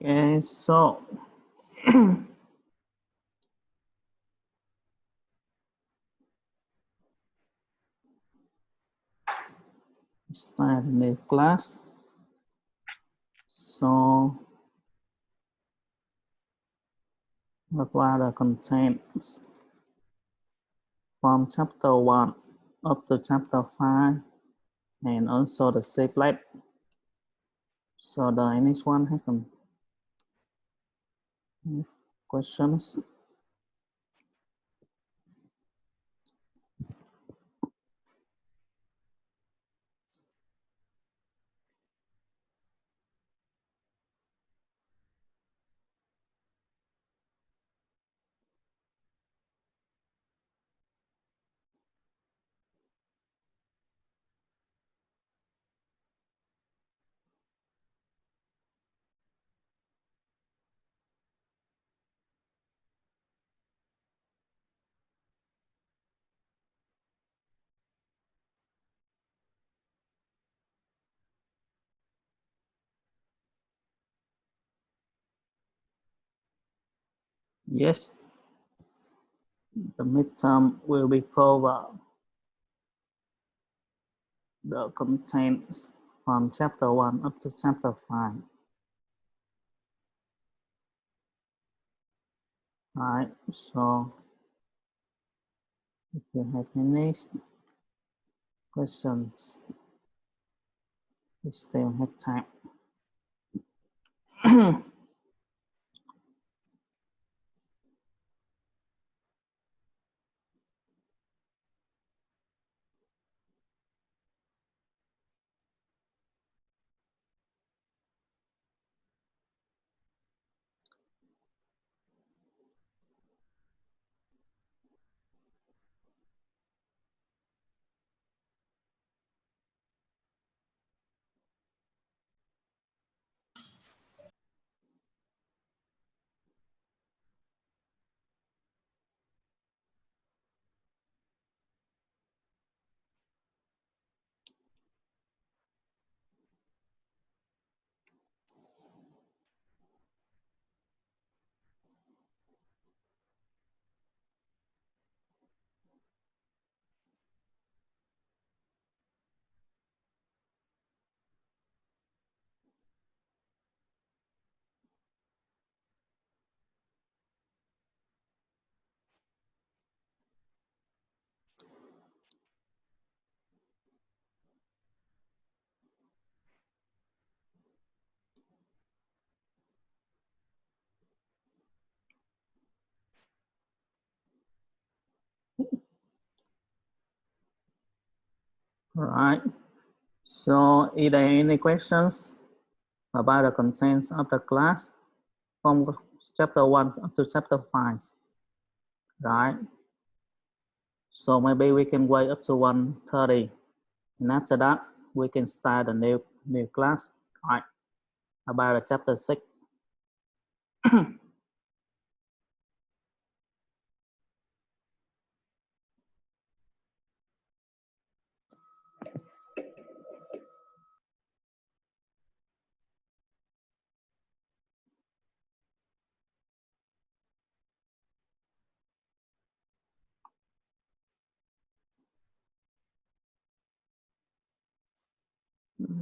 Okay, so start a new class. So what are the contents from chapter 1 up to chapter 5 and also the shapelet. So the next one has some questions. Yes, the midterm will be cover the contents from chapter 1 up to chapter 5. Right, so if you have any questions, we still have time. All right, so is there any questions about the contents of the class from chapter 1 up to chapter 5, right? So maybe we can wait up to 1:30, and after that we can start a new class, right? About the chapter 6.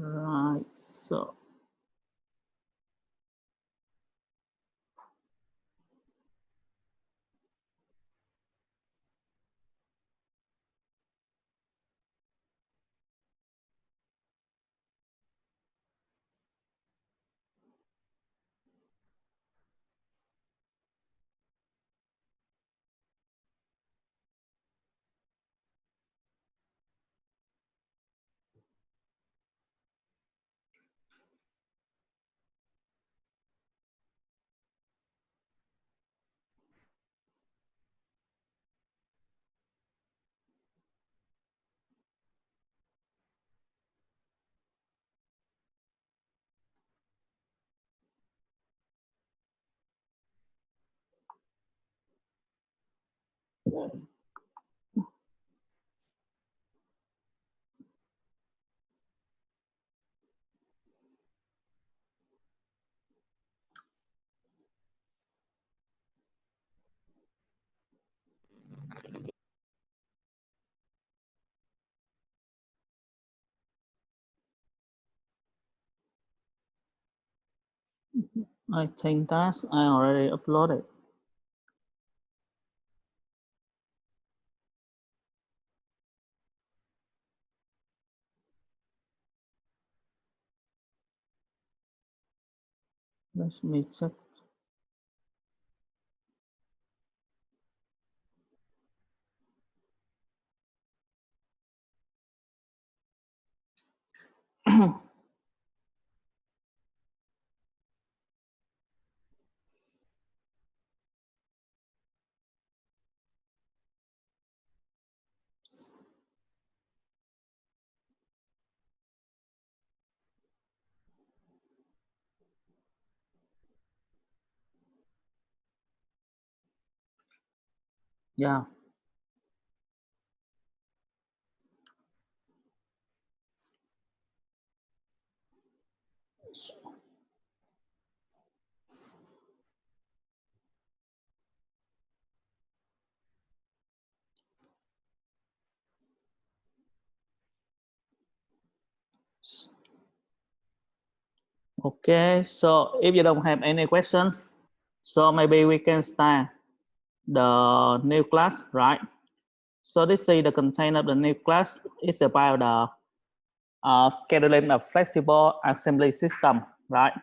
Right, so I think that I already uploaded. Let me check. Yeah. Okay, so if you don't have any questions, so maybe we can start the new class, right? So this is the content of the new class. It's about the scheduling a flexible assembly system, right?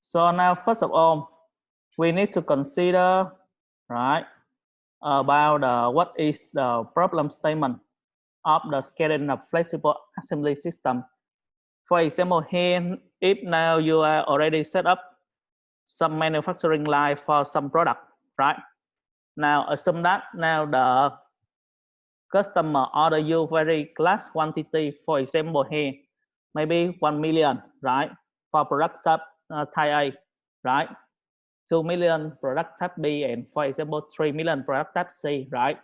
So now, first of all, we need to consider, right, about what is the problem statement of the scheduling of flexible assembly system. For example, here, if now you are already set up some manufacturing line for some product, right? Now assume that now the customer order you very class quantity, for example here, maybe 1 million, right? For product type type A, right? 2 million product type B, and for example, 3 million product type C, right?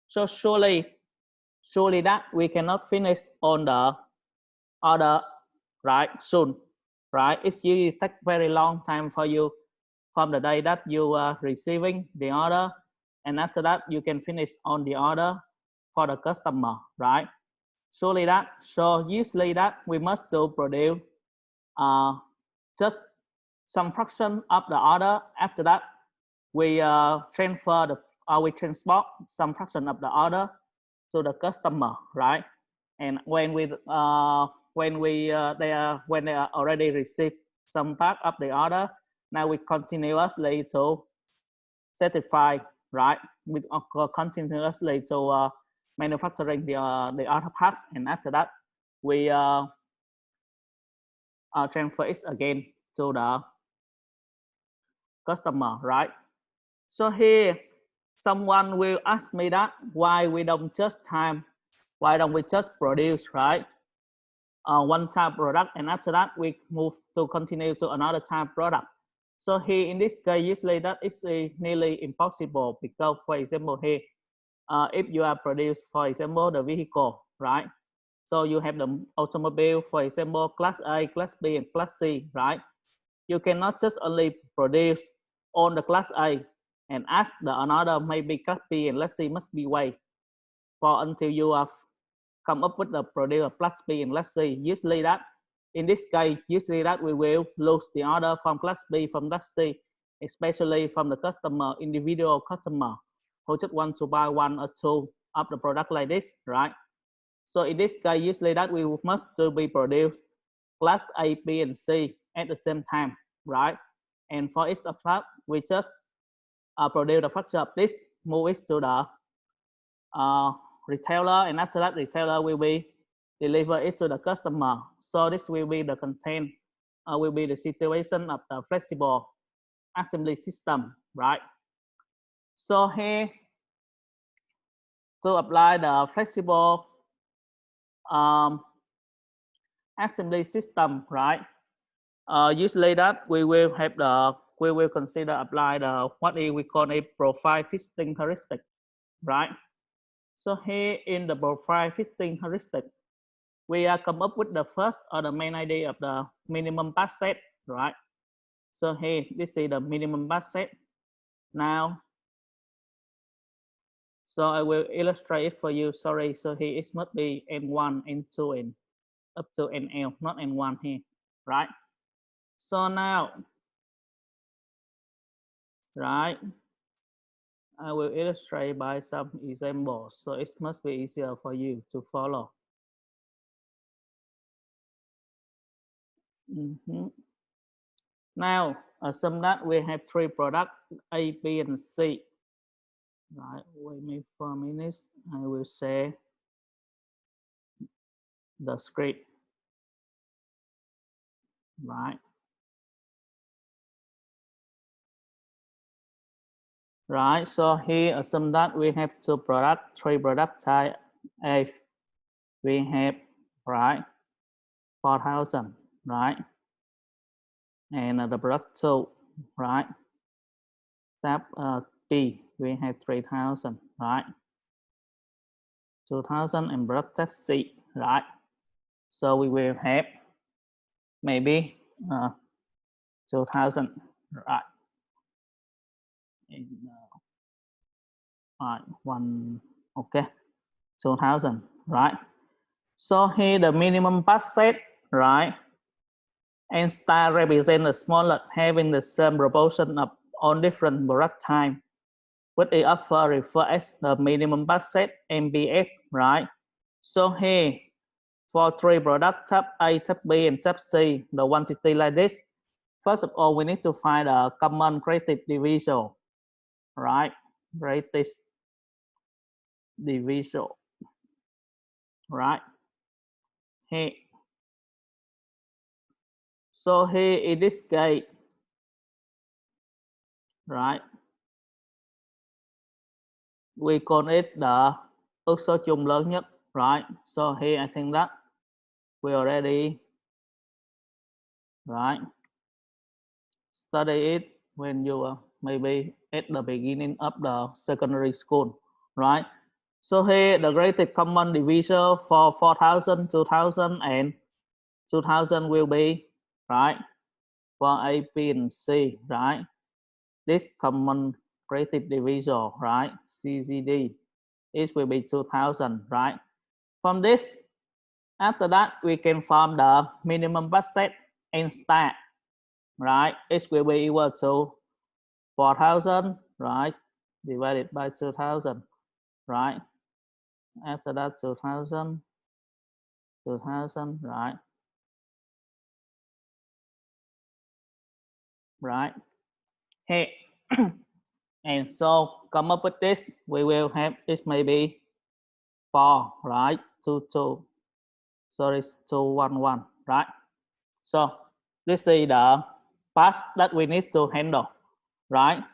So surely that we cannot finish on the order, right? Soon, right? It's usually take very long time for you from the day that you are receiving the order, and after that you can finish on the order for the customer, right? Surely that, so usually that we must to produce uh, just some fraction of the order. After that, we transfer the we transport some fraction of the order to the customer, right? And when we when they are already received some part of the order, now we continuously to certify, right? We continuously to manufacturing the other parts, and after that we transfer it again to the customer, right? So here, someone will ask me that why we don't just why don't we just produce, right? One type product, and after that we move to continue to another type product. So here in this case, usually that is nearly impossible because, for example, here, if you are produced, for example, the vehicle, right? So you have the automobile, for example, class A, class B, and class C, right? You cannot just only produce on the class A and ask the another maybe class B and let's see must be wait for until you have come up with the producer class B and class C. Usually that in this case, usually that we will lose the order from class B, from class C, especially from the customer, individual customer who just want to buy one or two of the product like this, right? So in this case, usually that we must to be produced class A, B, and C at the same time, right? And for each of that, we just produce the fraction of this, move it to the retailer, and after that, retailer will be deliver it to the customer. So this will be the content, will be the situation of the flexible assembly system, right? So here, to apply the flexible um, assembly system, right? Usually that we will have we will consider apply the what we call a profile fitting heuristic, right? So here in the profile fitting heuristic, we are come up with the first or the main idea of the minimum path set, right? So here this is the minimum path set. Now, so I will illustrate it for you. Sorry, so here it must be N1, N2, and up to NL, not N1 here, right? So now right? I will illustrate by some examples, so it must be easier for you to follow. Now, assume that we have three products, A, B, and C. Right, wait me for a minute. I will say the script. Right. Right, so here assume that we have two products, three product type A. We have, right, 4,000, right? And the product two, right? Tab B, we have 3,000, right? 2,000 and product tab C, right? So we will have maybe 2,000, right? And, right, one, okay, 2,000, right? So here the minimum budget, right? And star represent a smaller having the same proportion of on different product time. What is offer refer as the minimum budget MBF, right? So here for three product tab A, tab B, and tab C, the quantity like this. First of all, we need to find a common creative divisor, right? Creative divisor, right? Here. So here in this case, right? We call it the ước số chung lớn nhất, right? So here I think that we already, right, study it when you are maybe at the beginning of the secondary school, right? So here the greatest common divisor for 4,000, 2,000, and 2,000 will be, right, for A, B, and C, right? This common greatest divisor, right, CGD, it will be 2,000, right? From this, after that, we can form the minimum budget and start, right? It will be equal to 4,000, right, divided by 2,000, right? After that, 2,000, 2,000, right? Right? Hey, and so come up with this, we will have this maybe 4, right? 2, 2, sorry, 2, 1, 1, right? So this is the path that we need to handle, right?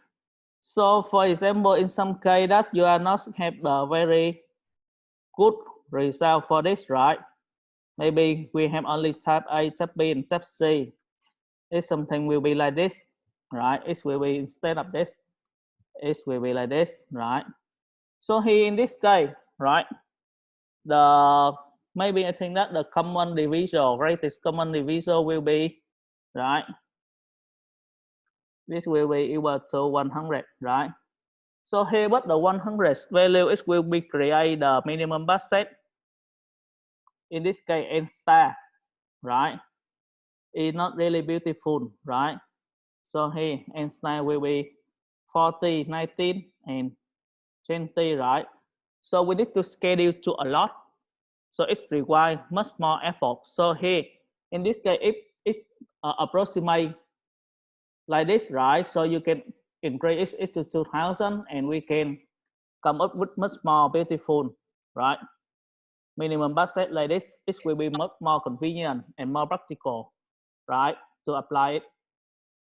So for example, in some case that you are not have the very good result for this, right? Maybe we have only tab A, tab B, and tab C. It's something will be like this, right? It will be instead of this, it will be like this, right? So here in this case, right? The maybe I think that the common divisor, greatest common divisor will be, right? This will be equal to 100, right? So here what the 100 value, it will be create the minimum budget. In this case, n star, right? It's not really beautiful, right? So here n star will be 40, 19, and 20, right? So we need to schedule to a lot. So it requires much more effort. So here, in this case, if it's approximate like this, right? So you can increase it to 2,000 and we can come up with much more beautiful, right? Minimum budget like this, it will be much more convenient and more practical, right? To apply it.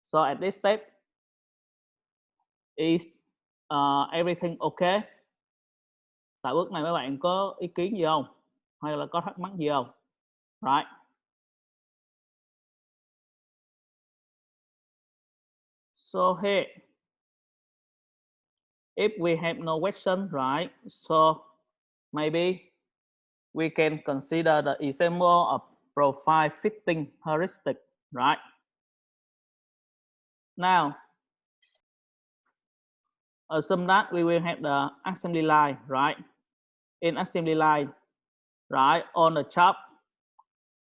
So at this step, is everything okay? Tại bước này mấy bạn có ý kiến gì không? Hay là có thắc mắc gì không? Right. So here, if we have no question, right? So maybe we can consider the example of profile fitting heuristic, right? Now, assume that we will have the assembly line, right? In assembly line, right, on the chop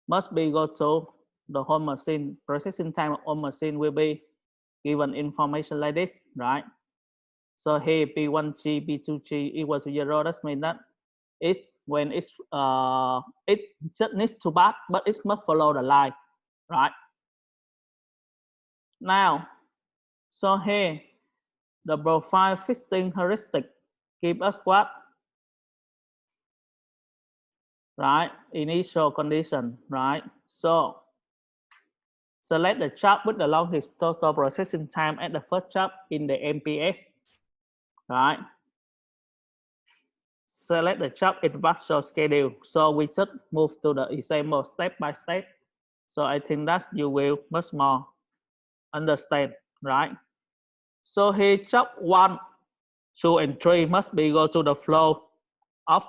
must be go to the whole machine. Processing time of all machine will be given information like this, right? So here P1G, P2G equal to 0. That means that it's when it just needs to pass, but it must follow the line, right? Now, so here the profile fitting heuristic give us what? Right, initial condition, right? So select the job with the longest total processing time at the first job in the MPS, right? Select the job in the partial schedule. So we should move to the example step by step. So I think that you will much more understand, right? So here job 1, 2, and 3 must be go to the flow of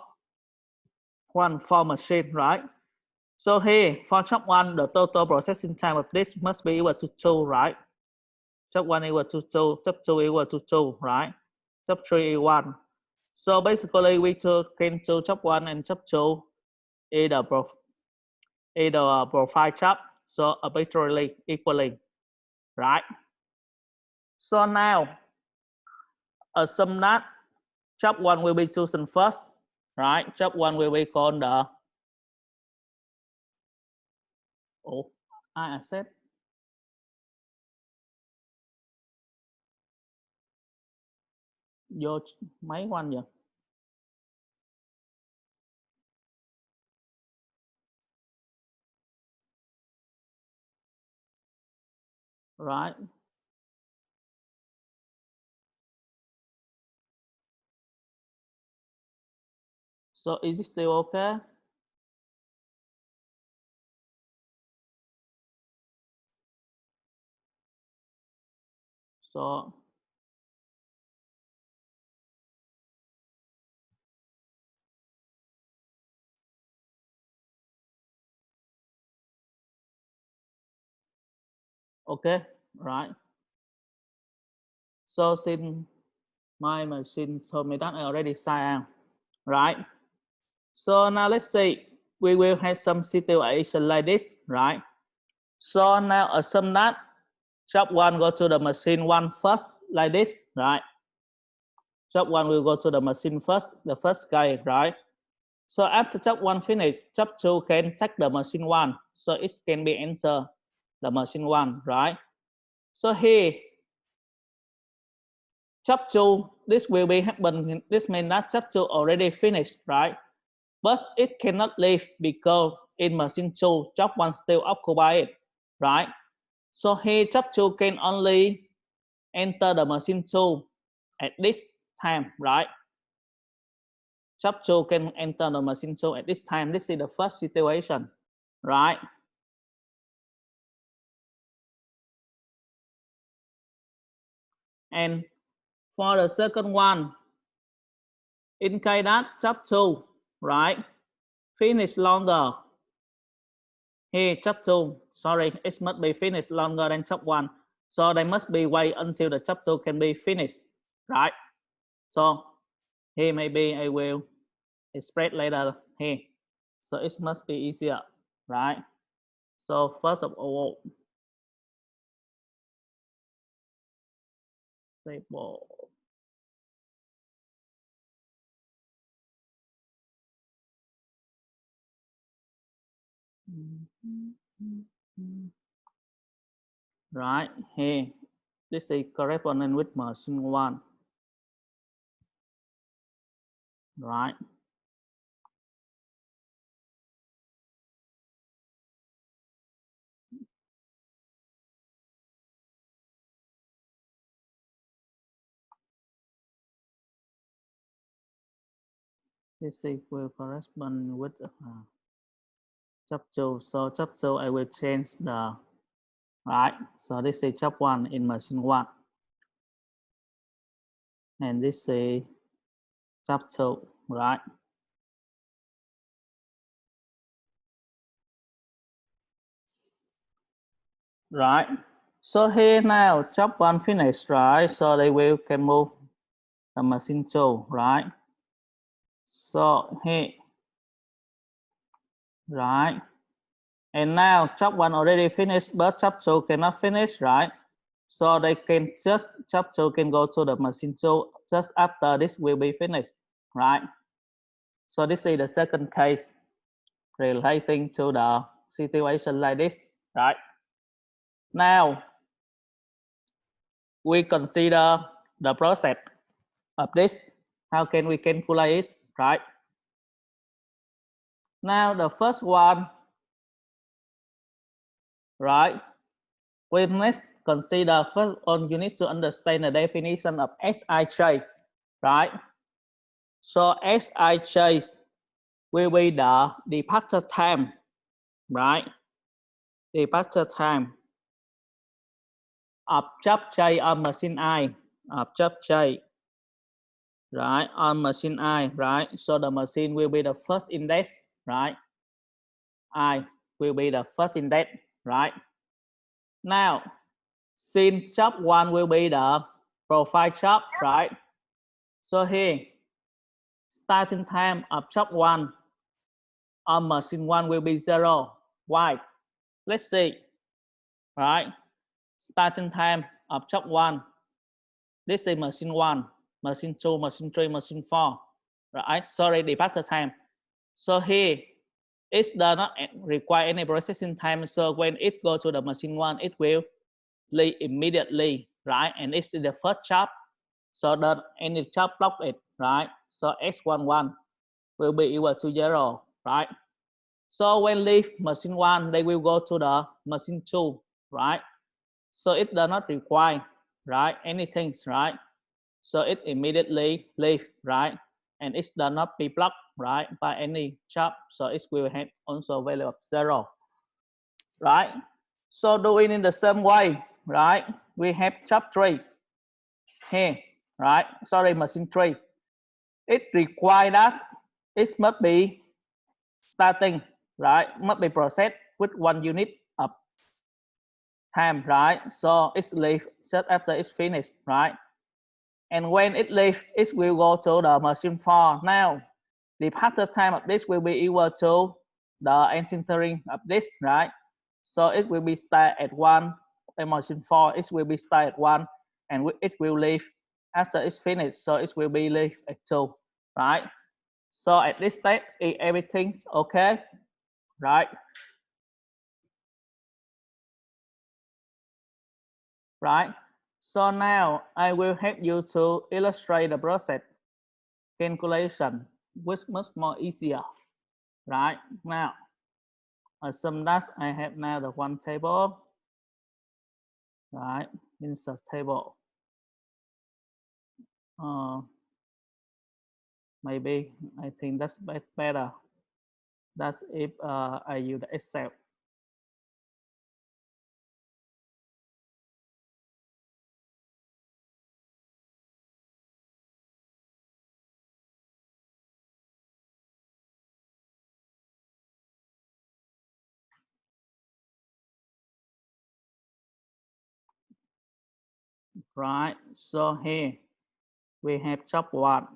1 for machine, right? So here for job 1, the total processing time of this must be equal to 2, right? Job 1 equal to 2, job 2 equal to 2, right? Job 3 is 1. So basically we can choose job 1 and job 2 either profile job, so arbitrarily equally, right? So now assume that job 1 will be chosen first, right? Job 1 will be called the I accept. Vô máy của anh vậy? Right. So is it still okay? So okay, right. So since my machine told me that I already signed out, right? So now let's say we will have some situation like this, right? So now assume that job 1 go to the machine 1 first, like this, right? Job 1 will go to the machine first, the first guy, right? So after job 1 finish, job 2 can take the machine 1. So it can be answer the machine 1, right? So here, job 2, this will be happen. This means that job 2 already finished, right? But it cannot leave because in machine 2, job 1 still occupied, right? So here, job 2 can only enter the machine 2 at this time, right? Job 2 can enter the machine 2 at this time. This is the first situation, right? And for the second one, in case that job 2, right, finish longer. Here, job 2, sorry, it must be finished longer than job 1. So they must be wait until the job 2 can be finished, right? So here maybe I will express later here. So it must be easier, right? So first of all, table. Right here, this is corresponding with machine 1. Right. This will correspond with job 2. So job 2, I will change the, right. So this is job 1 in machine 1. And this is job 2, right. Right. So here now, job 1 finished, right. So they will can move the machine 2, right. So here, right. And now job 1 already finished, but job 2 cannot finish, right? So they can just job 2 can go to the machine 2 just after this will be finished, right? So this is the second case relating to the situation like this, right? Now we consider the process of this. How can we calculate it, right? Now the first one, right? We must consider first on you need to understand the definition of Sij, right? So Sij will be the departure time, right? Departure time of job J on machine I, of job J, right? On machine I, right? So the machine will be the first index, right? I will be the first index, right? Now, since job 1 will be the profile job, right? So here, starting time of job 1 on machine 1 will be 0. Why? Let's see, right? Starting time of job 1. This is machine 1, machine 2, machine 3, machine 4, right? Sorry, departure time. So here, it does not require any processing time. So when it goes to the machine 1, it will leave immediately, right? And it's the first job. So that any job block it, right? So X11 will be equal to 0, right? So when leave machine 1, they will go to the machine 2, right? So it does not require, right, anything, right? So it immediately leave, right? And it does not be blocked, right, by any job. So it will have also value of 0, right? So doing in the same way, right? We have job 3 here, right? Sorry, machine 3. It requires that it must be starting, right? Must be processed with 1 unit of time, right? So it's leave just after it's finished, right? And when it leaves, it will go to the machine 4. Now, the departure time of this will be equal to the entering of this, right? So it will be start at 1, and machine 4, it will be start at 1, and it will leave after it's finished. So it will be leave at 2, right? So at this step, everything's okay, right? Right. So now I will help you to illustrate the process calculation, which much more easier. Right now, assume that I have now the one table. Right, insert table. Maybe I think that's better. That's if I use the Excel. Right, so here we have job 1.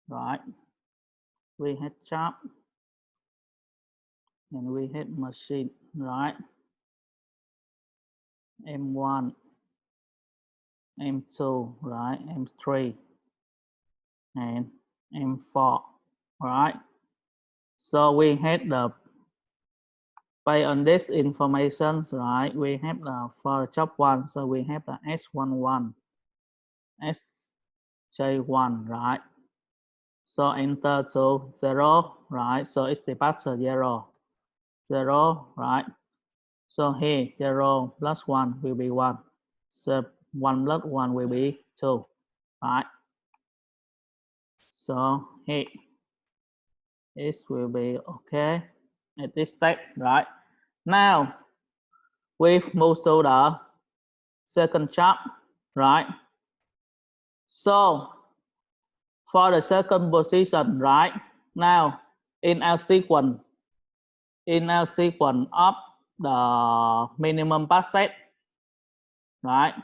Right, we have job and we have machine, right? M1, M2, right? M3 and M4, right? So we have the based on this information, right? We have the for job 1, so we have the S11, SJ1, right? So enter to 0, right? So it's departure 0, 0, right? So here 0 plus 1 will be 1. So 1 plus 1 will be 2, right? So here it will be okay at this step, right? Now we move to the second job, right? So for the second position, right? Now in our sequence of the minimum pass set, right?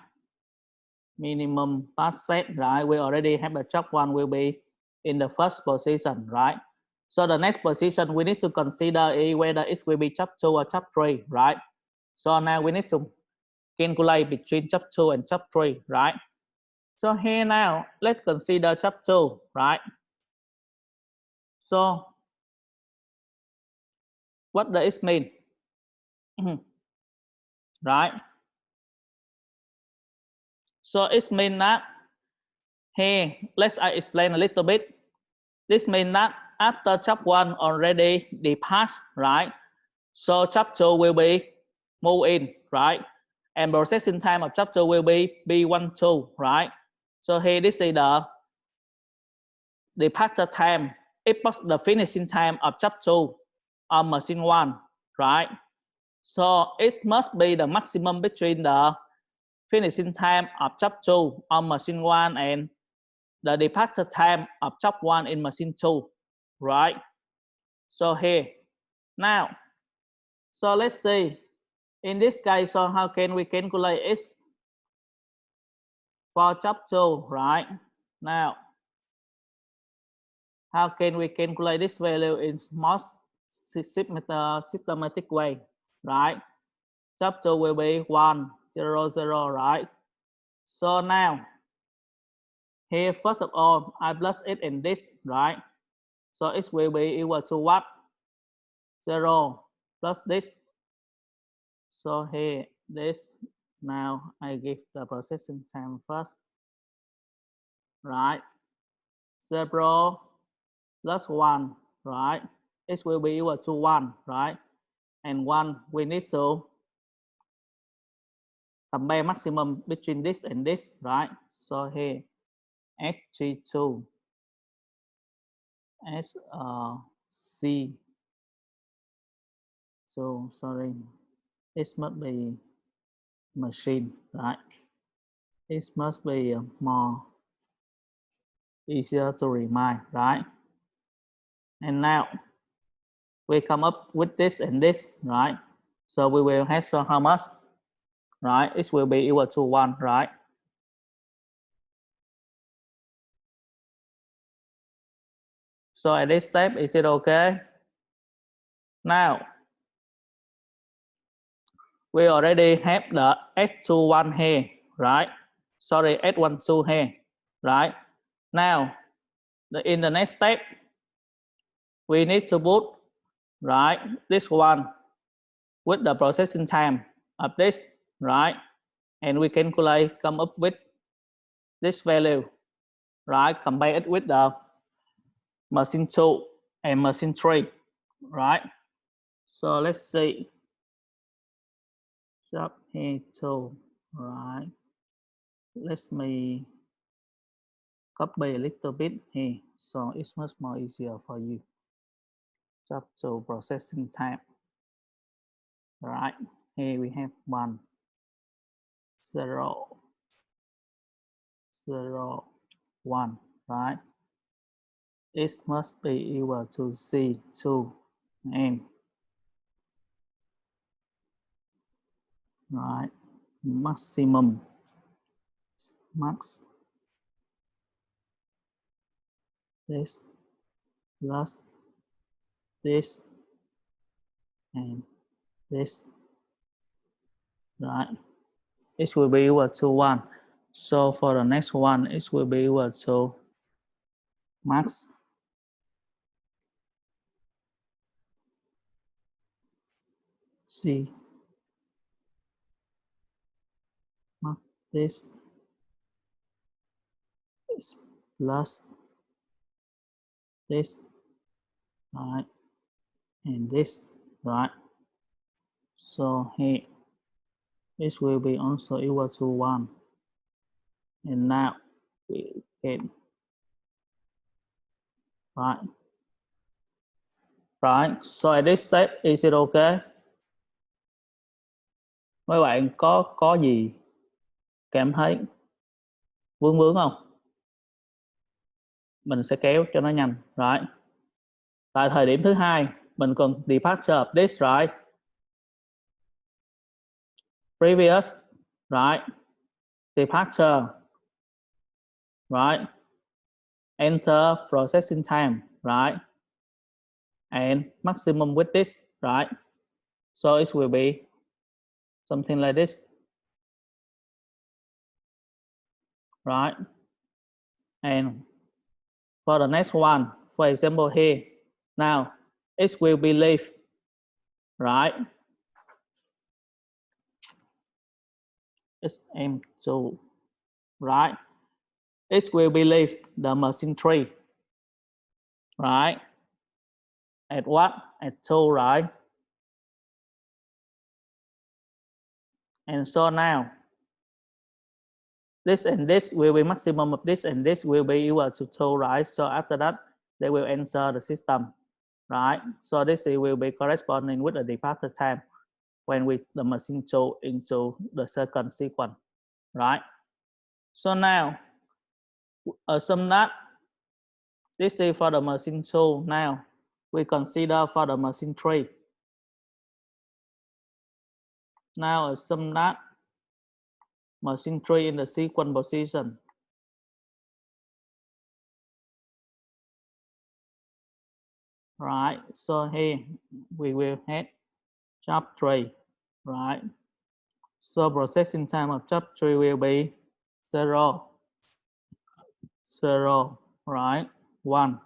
Minimum pass set, right? We already have the job 1 will be in the first position, right? So the next position we need to consider is whether it will be chop 2 or chop 3, right? So now we need to calculate between chop 2 and chop 3, right? So here now, let's consider chop 2, right? So what does it mean? Right? So it means that here, let's explain a little bit. This means that after chop 1 already depass, right? So chop 2 will be move in, right? And processing time of chop 2 will be B12, right? So here this is the departure time, the finishing time of chop 2 on machine 1, right? So it must be the maximum between the finishing time of chop 2 on machine 1 and the departure time of chop 1 in machine 2, right? So here, now, so let's see, in this case, so how can we calculate it for chop 2, right? Now, how can we calculate this value in most systematic way, right? Chop 2 will be 1, 0, 0, right? So now, here, first of all, I plus it in this, right? So it will be equal to what? 0 plus this. So here, this. Now I give the processing time first, right? 0 plus 1, right? It will be equal to 1, right? And 1, we need to compare maximum between this and this, right? So here, SG2, C. So sorry, it must be machine, right? It must be more easier to remind, right? And now we come up with this and this, right? So we will have so how much, right? It will be equal to 1, right? So at this step, is it okay? Now, we already have the S21 here, right? Sorry, S12 here, right? Now, in the next step, we need to put, right, this one with the processing time of this, right? And we calculate, come up with this value, right? Compare it with the machine 2 and machine 3, right? So let's see. Job here 2, right? Let me copy a little bit here, so it's much more easier for you. Job 2 processing time, right? Here we have 1, 0, 0, 1, right? It must be equal to C2 and right, maximum, max, this plus this and this, right? It will be equal to 1. So for the next one, it will be equal to max C, max this is plus this, right? And this, right? So here, it will be also equal to 1. And now we can, right? Right, so at this step, is it okay? Mấy bạn có gì cảm thấy vướng không? Mình sẽ kéo cho nó nhanh, right? Tại thời điểm thứ hai, mình cần departure of this, right? Previous, right? Departure, right? Enter processing time, right? and maximum with this, right? So it will be something like this, right? And for the next one, for example here, now it will be leaf, right? SM2, right? It will be leave the machine tree, right? At what? At 2, right? And so now, this and this will be maximum of this and this will be equal to 2, right? So after that, they will answer the system, right? So this will be corresponding with the departure time when we the machine 2 into the second sequence, right? So now, assume that this is for the machine 2. Now, we consider for the machine 3. Now, assume that machine 3 in the sequence position. Right, so here we will have job 3, right? So processing time of job 3 will be 0, 0, right? 1,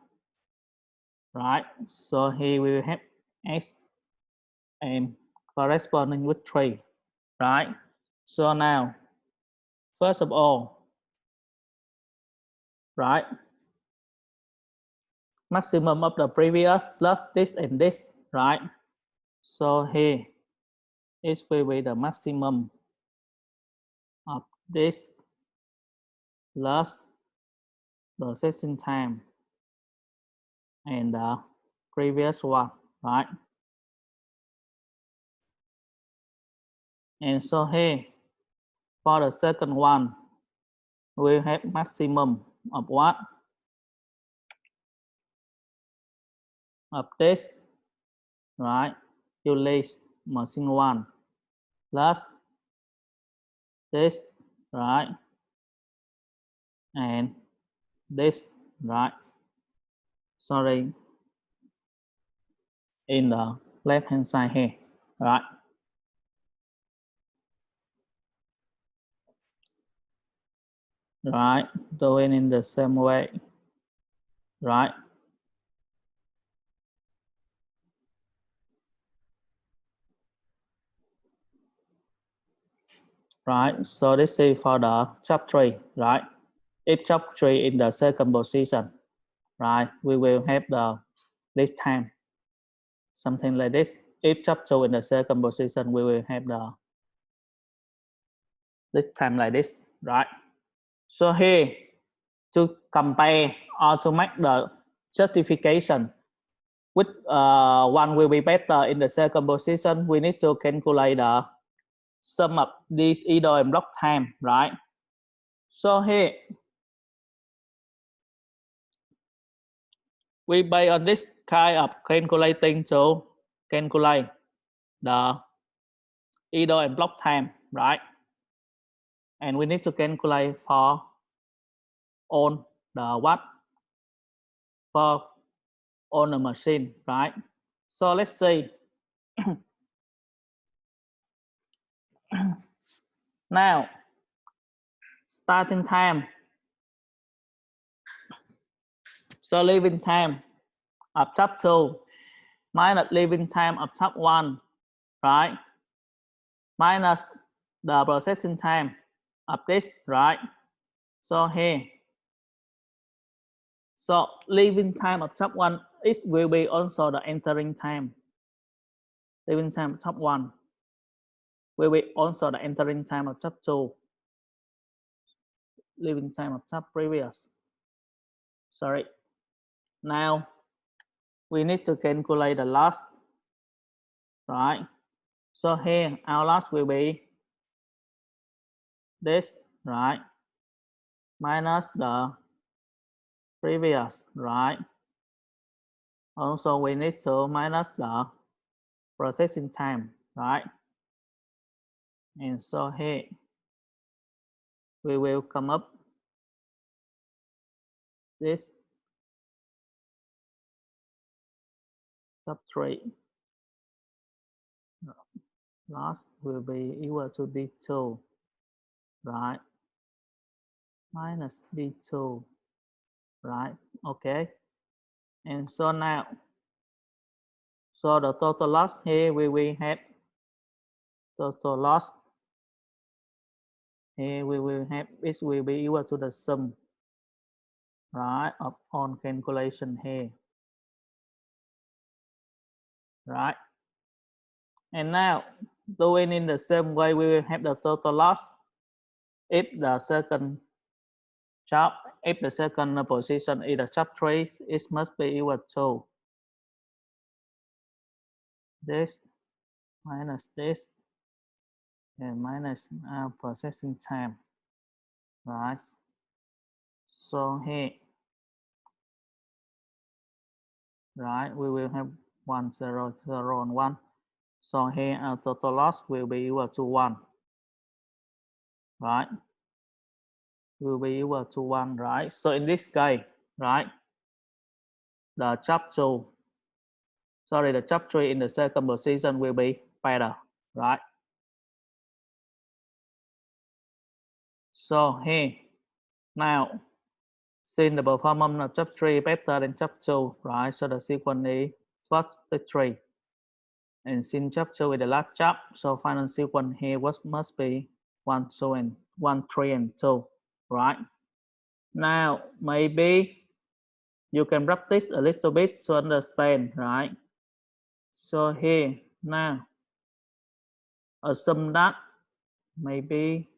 right? So here we will have X and corresponding with 3, right? So now, first of all, right? Maximum of the previous plus this and this, right? So here it will be the maximum of this plus processing time and the previous one, right? And so here for the second one, we have maximum of what? Of this, right? Use machine 1 plus this, right? And this, right? Sorry, in the left hand side here, right? Right, doing in the same way, right? Right, so this is for the job 3, right? If job 3 in the second position, right, we will have the lead time, something like this. If job 2 in the second position, we will have the lead time like this, right? So here, to compare or to make the justification, which one will be better in the second position, we need to calculate the sum of these idle and block time, right? So here, we based on this kind of calculating to calculate the idle and block time, right? And we need to calculate for on the what for on the machine, right? So let's see. Now, starting time. So leaving time of tab 2 minus leaving time of tab 1, right? Minus the processing time of this, right? So here, so leaving time of tab 1 it will be also the entering time. Leaving time of tab 1 will be also the entering time of tab 2. Leaving time of tab previous. Sorry. Now we need to calculate the loss, right? So here our loss will be this, right? Minus the previous, right? Also we need to minus the processing time, right? And so here we will come up this sub 3 loss will be equal to D2, right? Minus D2, right? Okay. And so now, so the total loss here we have total loss. Here we will have this will be equal to the sum, right, upon calculation here, right? And now doing in the same way, we will have the total loss if the second job, if the second position is the job trace, it must be equal to this minus this and minus processing time, right? So here, right, we will have 1 0 0 and 1. So here our total loss will be equal to 1, right? Will be equal to 1, right? So in this case, right, the job 2, sorry, the job 3 in the second position will be better, right? So here, now, since the performance of job 3 better than job 2, right? So the sequence is first to 3. And since job 2 is the last job, so final sequence here must be 1, 2, and 1, 3, and 2, right? Now, maybe you can practice a little bit to understand, right? So here, now, assume that maybe,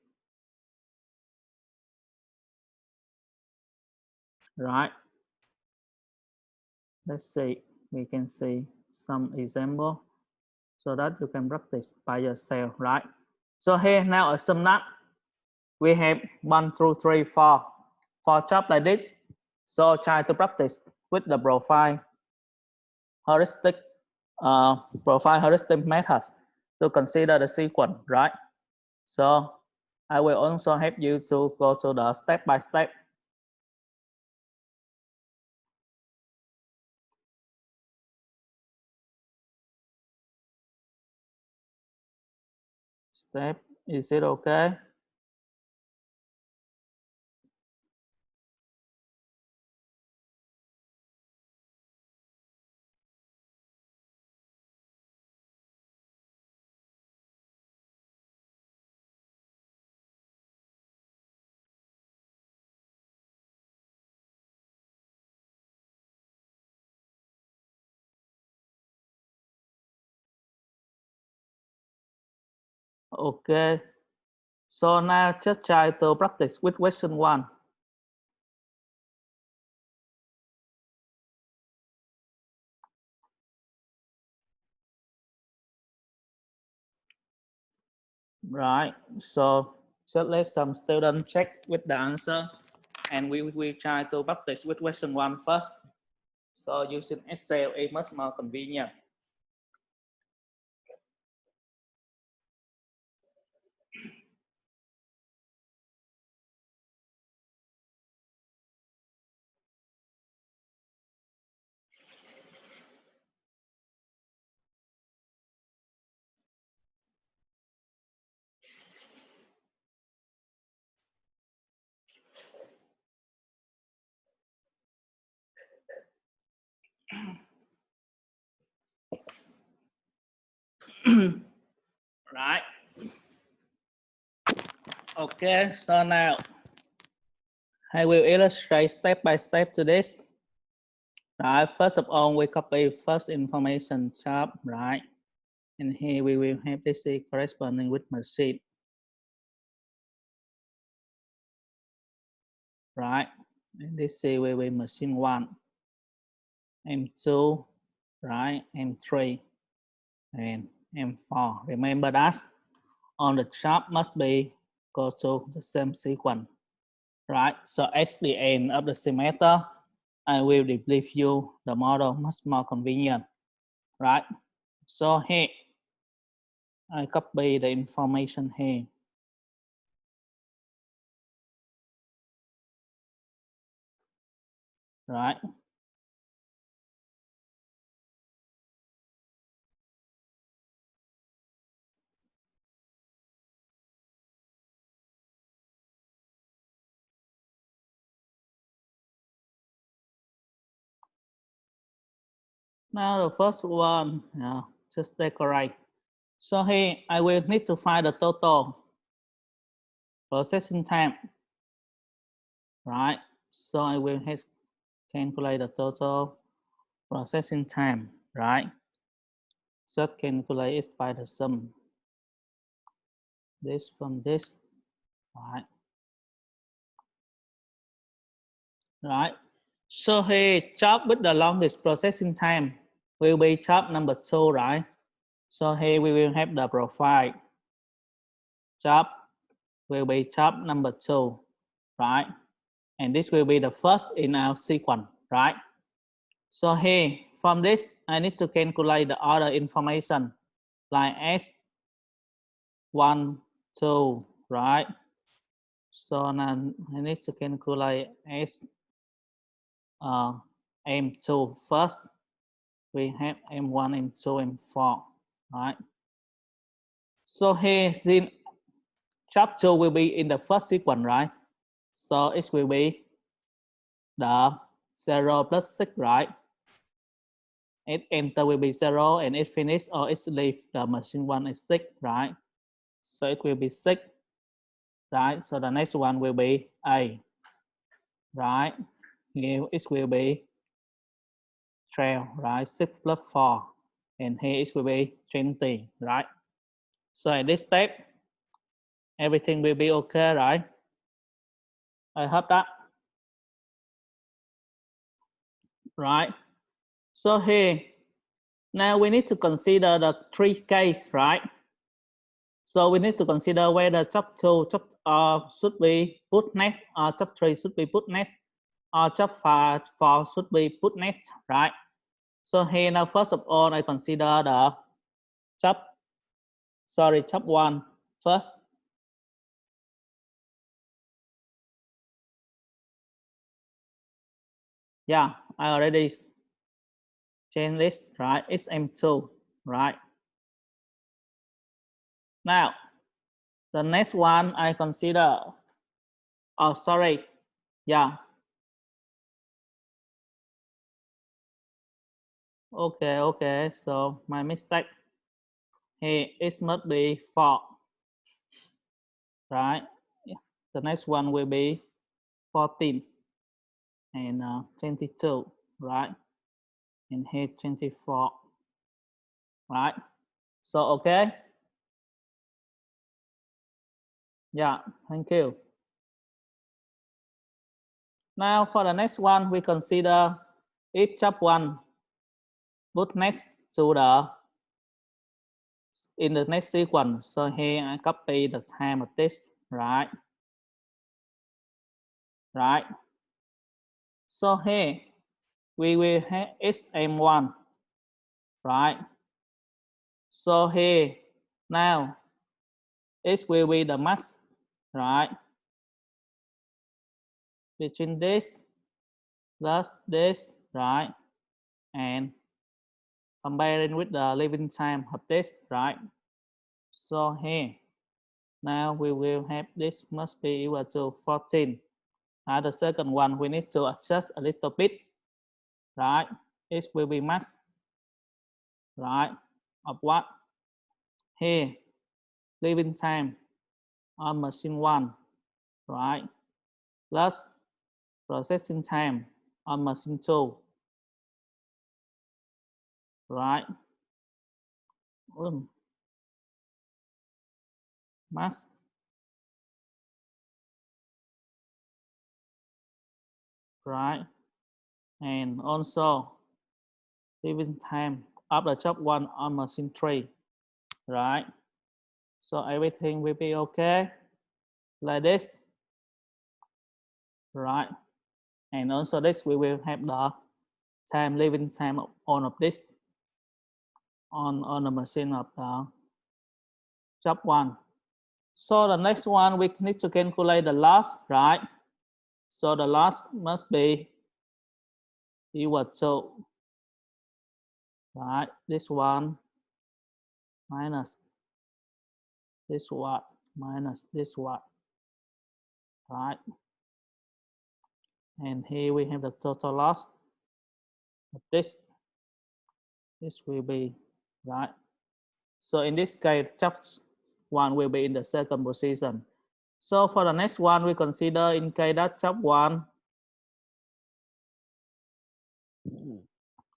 right? Let's see, we can see some example so that you can practice by yourself, right? So here now assume that we have 1, 2, 3, 4 job like this. So try to practice with the profile heuristic methods to consider the sequence, right? So I will also help you to go to the step by step. Step, is it okay? Okay. So now just try to practice with question 1. Right. So let some students check with the answer, and we try to practice with question 1 first. So using Excel is much more convenient. Right. Okay, so now I will illustrate step by step to this. Right, first of all, we copy first information job, right? And here we will have this corresponding with machine. Right, and this will be machine 1, M2, right, M3, and M4. Remember that on the chart must be go to the same sequence, right? So at the end of the semester, I will debrief you the model much more convenient, right? So here, I copy the information here. Right. Now the first one, just decorate. So here I will need to find the total processing time, right? So I will have calculate the total processing time, right? So calculate it by the sum. This from this, right? Right. So here job with the longest processing time will be job number 2, right? So here we will have the profile. Job will be job number 2, right? And this will be the first in our sequence, right? So here from this, I need to calculate the other information like S1, 2, right? So now I need to calculate M2 first. We have M1, M2, M4, right? So here, since job 2 will be in the first sequence, right? So it will be the 0 plus 6, right? It enter will be 0 and it finish or it leave the machine 1 is 6, right? So it will be 6, right? So the next one will be A, right? Here it will be 12, right? 6 plus 4, and here it will be 20, right? So at this step, everything will be okay, right? I hope that. Right. So here, now we need to consider the 3 cases, right? So we need to consider whether job 2 should be put next, or job 3 should be put next, or job 4 should be put next, right? So here now, first of all, I consider the job 1 first. Yeah, I already changed this, right? It's M2, right? Now, the next one I consider, oh, sorry. Yeah. Okay. So my mistake. Here it must be 4, right? The next one will be 14 and 22, right? And here 24, right? So okay. Yeah, thank you. Now for the next one, we consider if job 1 put next to the in the next sequence. So here I copy the time of this, right? Right. So here we will have SM1, right? So here now it will be the max, right? Between this plus this, right? And comparing with the living time of this, right? So here now we will have this must be equal to 14. The second one we need to adjust a little bit, right? It will be max, right? Of what? Here, living time on machine 1, right? Plus processing time on machine 2, right? Max, right? And also living time of the job 1 on machine 3, right? So everything will be okay like this, right? And also this we will have the time living time of this on the machine of the job 1. So the next one we need to calculate the loss, right? So the loss must be equal to, right? This one minus this one minus this one, right? And here we have the total loss of this, This will be right. So in this case, chop 1 will be in the second position. So for the next one, we consider in case that chop 1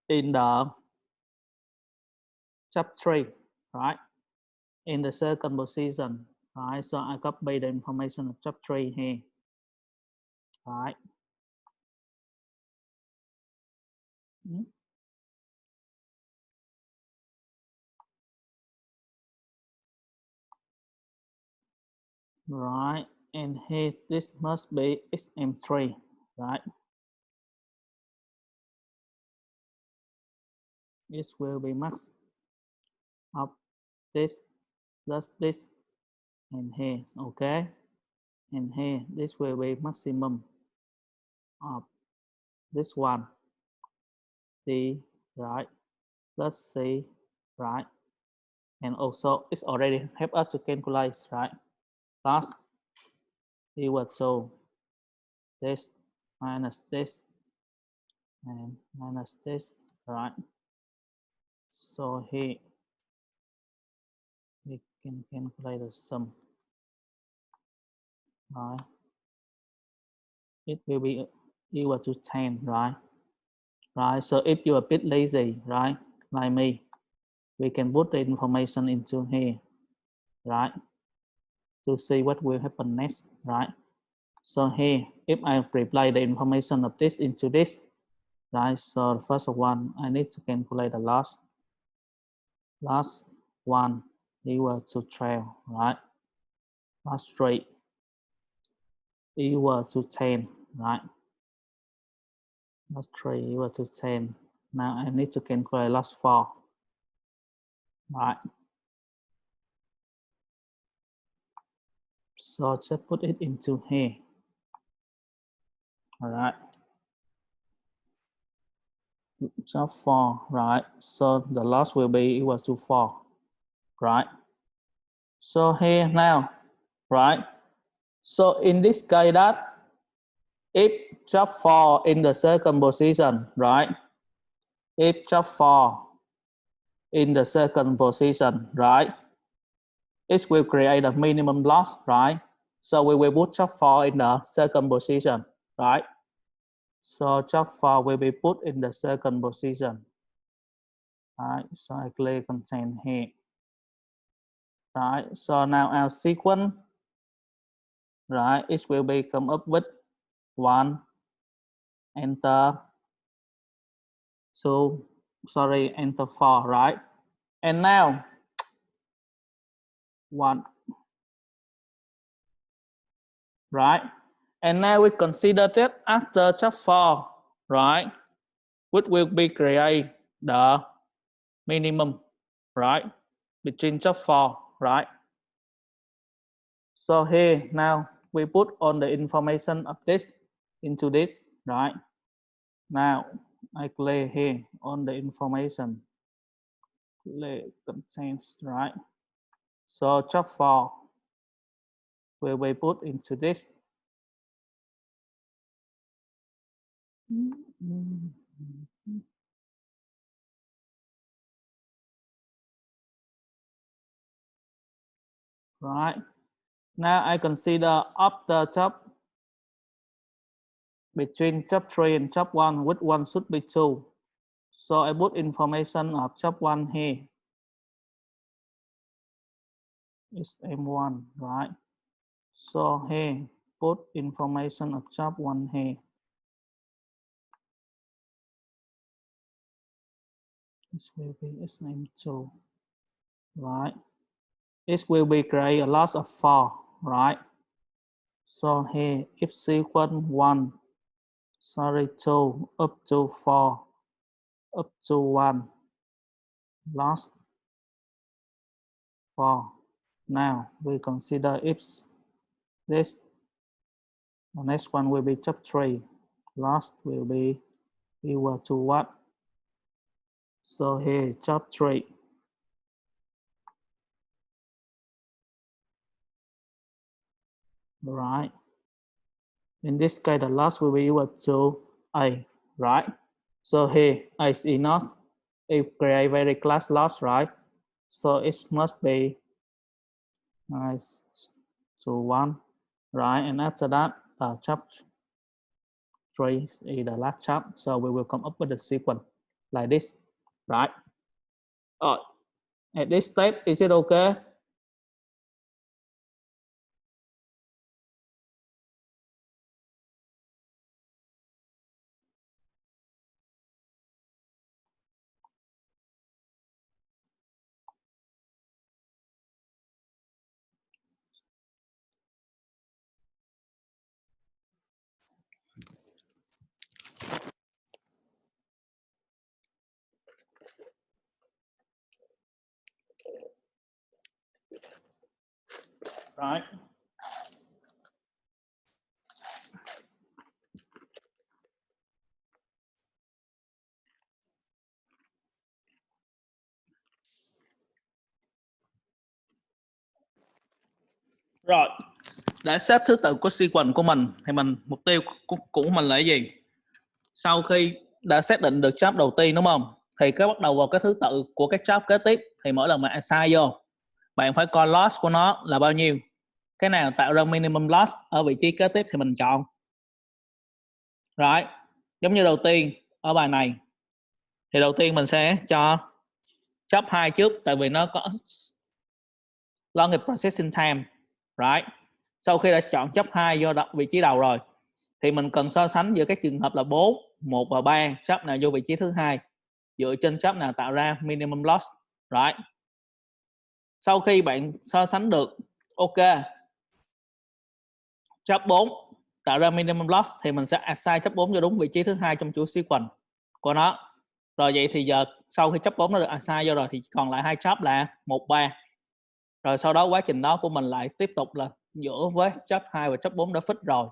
in the chop 3, right? In the second position, right? So I copy the information of chop 3 here, right? Right, and here this must be SM3, right? This will be max of this plus this and here, okay? And here this will be maximum of this one, C, right? Plus C, right? And also it's already help us to calculate, right? Plus equal to this minus this and minus this, right? So here we can calculate the sum, right? It will be equal to 10, right? Right, so if you're a bit lazy, right, like me, we can put the information into here, right, to see what will happen next, right? So here, if I reply the information of this into this, right, so the first one, I need to calculate the last one equal to 12, right? Last 3 equal to 10, right? Last 3 equal to 10. Now I need to calculate last 4, right? So just put it into here, all right? Just 4, right? So the loss will be equal to 4, right? So here now, right? So in this case that if just 4 in the second position, right? If just 4 in the second position, right? It will create a minimum loss, right? So we will put just 4 in the second position, right? So just 4 will be put in the second position. Right, so I click content here. Right, so now our sequence, right, it will be come up with 1, enter 2, sorry, enter 4, right? And now 1, right? And now we consider that after chapter 4, right, which will be create the minimum, right, between chapter 4, right? So here now we put on the information of this into this, right? Now I click here on the information, click contains, right? So chapter 4 will be put into this. Right. Now I consider after chapter between chapter 3 and chapter 1, which one should be 2. So I put information of chapter 1 here. It's M1, right? So here, put information of chapter 1 here. This will be its name 2, right? It will be create a loss of 4, right? So here, if sequence 1, sorry, 2, up to 4, up to 1, loss 4. Now we consider if this, the next one will be chapter 3, last will be equal to what? So here, chapter 3. Right. In this case, the last will be equal to A, right? So here, A is enough, It create very class loss, right? So it must be nice to 1, right? And after that, chop 3 is the last chop. So we will come up with the sequence like this, right? At this step, is it okay? Right. Rồi, để xếp thứ tự của sequence của mình thì mục tiêu của mình là cái gì? Sau khi đã xác định được job đầu tiên đúng không? Thì cái bắt đầu vào cái thứ tự của các job kế tiếp thì mỗi lần mà assign vô, bạn phải coi loss của nó là bao nhiêu. Cái nào tạo ra minimum loss ở vị trí kế tiếp thì mình chọn. Rồi, giống như đầu tiên ở bài này thì đầu tiên mình sẽ cho job 2 trước tại vì nó có longer processing time, right? Sau khi đã chọn job 2 vô vị trí đầu rồi thì mình cần so sánh giữa các trường hợp là 4, 1 và 3, job nào vô vị trí thứ hai dựa trên job nào tạo ra minimum loss, right? Sau khi bạn so sánh được ok job 4 tạo ra minimum loss thì mình sẽ assign job 4 cho đúng vị trí thứ hai trong chuỗi sequence của nó. Rồi vậy thì giờ sau khi job 4 nó được assign vô rồi thì còn lại hai job là 1, 3. Rồi sau đó quá trình đó của mình lại tiếp tục là giữa với job 2 và job 4 đã fix rồi.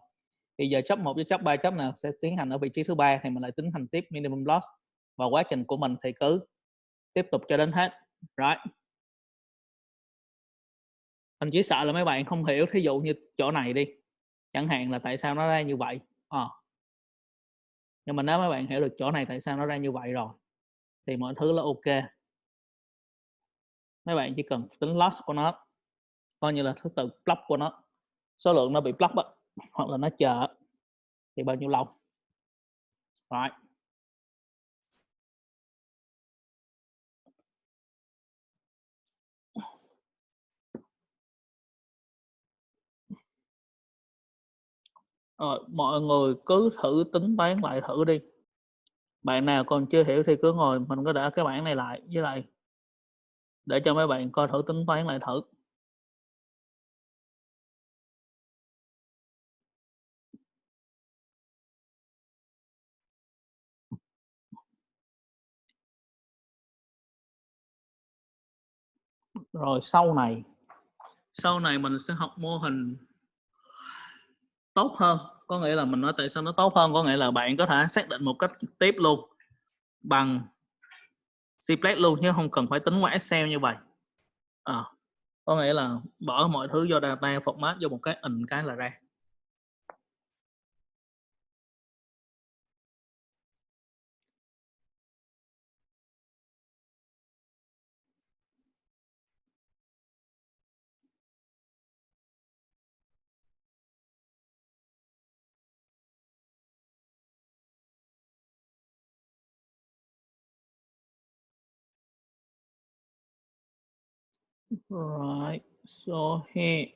Thì giờ job 1 với job 3 job nào sẽ tiến hành ở vị trí thứ ba thì mình lại tính thành tiếp minimum loss. Và quá trình của mình thì cứ tiếp tục cho đến hết. Right. Mình chỉ sợ là mấy bạn không hiểu, thí dụ như chỗ này đi. Chẳng hạn là tại sao nó ra như vậy. Nhưng mà nếu mấy bạn hiểu được chỗ này tại sao nó ra như vậy rồi thì mọi thứ là ok. Mấy bạn chỉ cần tính loss của nó, coi như là thứ tự block của nó, số lượng nó bị block đó, hoặc là nó chờ thì bao nhiêu lâu. Right. Mọi người cứ thử tính toán lại thử đi. Bạn nào còn chưa hiểu thì cứ ngồi mình có để cái bảng này lại với lại để cho mấy bạn coi thử tính toán lại thử. Rồi sau này mình sẽ học mô hình tốt hơn. Có nghĩa là mình nói tại sao nó tốt hơn, có nghĩa là bạn có thể xác định một cách trực tiếp luôn bằng Cplet luôn chứ không cần phải tính qua Excel như vậy. Có nghĩa là bỏ mọi thứ vô data format vô một cái cái là ra. Right, so here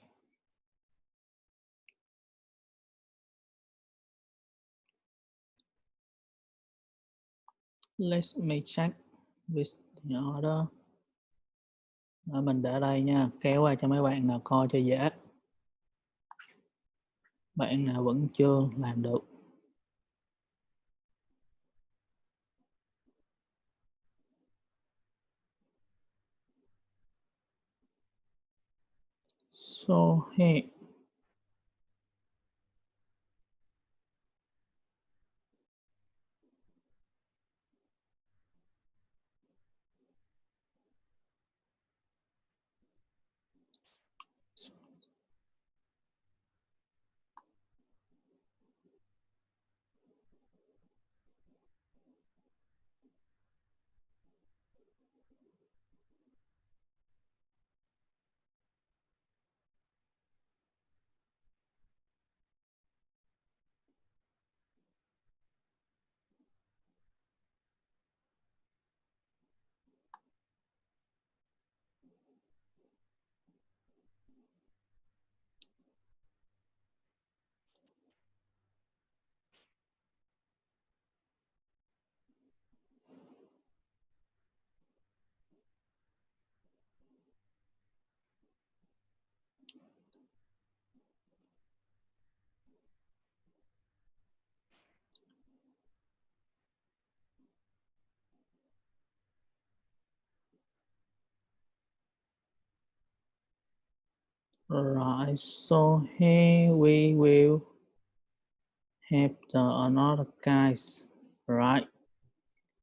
let me check with the order. Mình để đây nha, kéo qua cho mấy bạn nào coi cho dễ. Bạn nào vẫn chưa làm được so here Right, so here we will have the another case, right?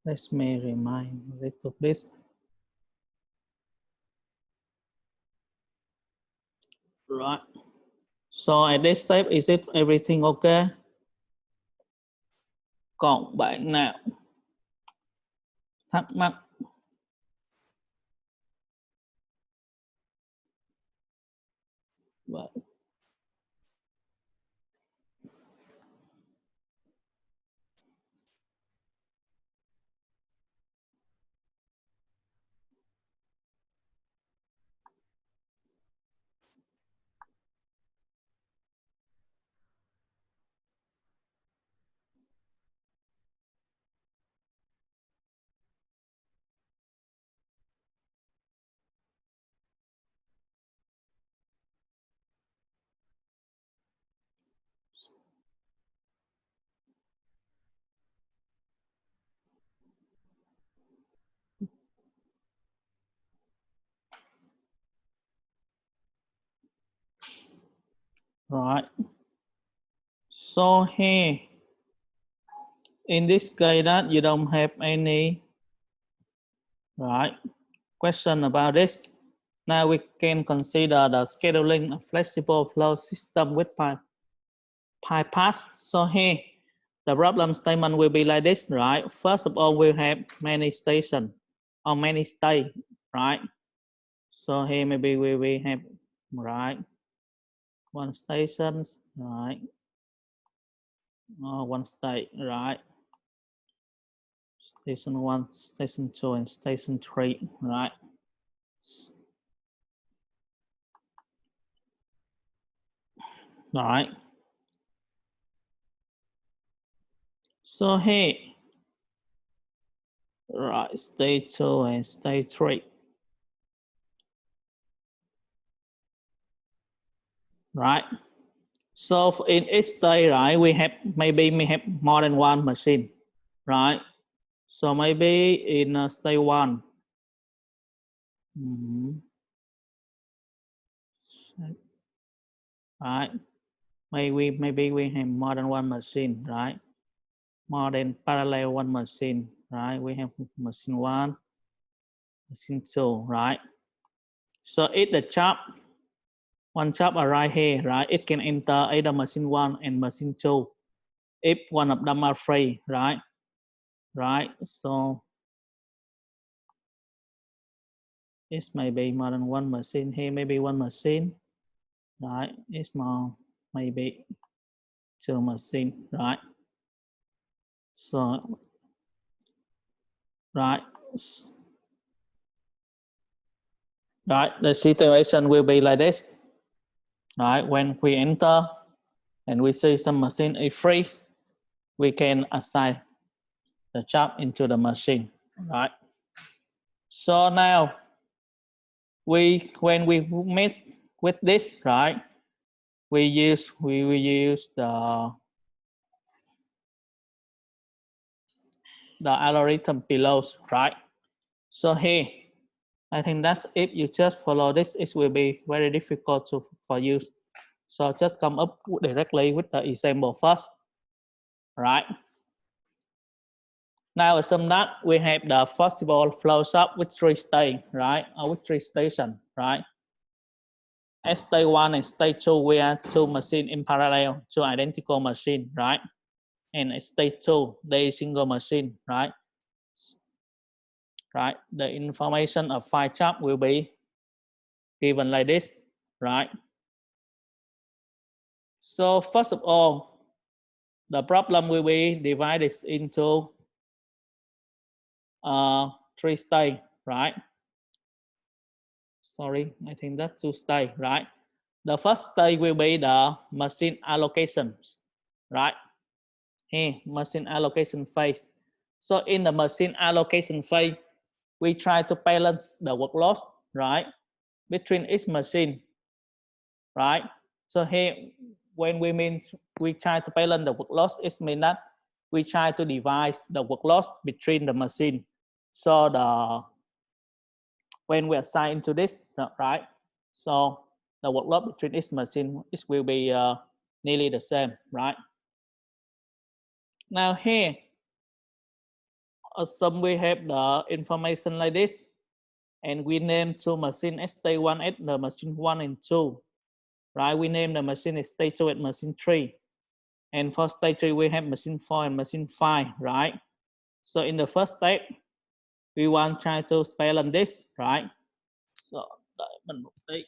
Let me remind a little bit. Right. So at this step, is it everything okay? Còn bạn nào thắc mắc? Vậy. Right. So here, in this case that you don't have any right question about this. Now we can consider the scheduling a flexible flow system with PyPass. So here, the problem statement will be like this, right? First of all, we'll have many stations or many state, right? So here maybe we will have, right, one station, right, or one state, right? Station 1, station 2, and station 3, right? All right. So here, right, state 2 and state 3. Right. So in each state, right, we have more than one machine, right? So maybe in state 1, right? Maybe we have more than one machine, right? More than parallel one machine, right? We have machine 1, machine 2, right? So if the one job arrive here, right? It can enter either machine 1 and machine 2 if one of them are free, right? Right. So it's maybe more than one machine here, maybe one machine, right? It's more maybe two machine, right? So right, right. The situation will be like this, right? When we enter and we see some machine is free, we can assign the job into the machine, right? So now when we meet with this, right? We use the algorithm below, right? So here, I think that's if you just follow this, it will be very difficult for you. So just come up directly with the example first, right? Now assume that we have the possible flow chart with 3 states, right? Or with 3 stations, right? At state 1 and state 2, we are 2 machines in parallel, 2 identical machines, right? And at state 2, there is single machine, right? Right, the information of pie chart will be given like this, right? So first of all, the problem will be divided into 3 stages, right? Sorry, I think that's 2 stages, right? The first stage will be the machine allocation, right? Here, machine allocation phase. So in the machine allocation phase, we try to balance the workload, right, between each machine, right? So here, when we try to balance the workload, it means that we try to divide the workload between the machine. So when we assign to this, right? So the workload between each machine it will be nearly the same, right? Now here, assume we have the information like this, and we name two machines ST1 as the machine 1 and 2, right? We name the machine stage 2 at machine 3. And for stage 3, we have machine 4 and machine 5, right? So in the first step, we want to try to balance this, right? So đợi mình một tí.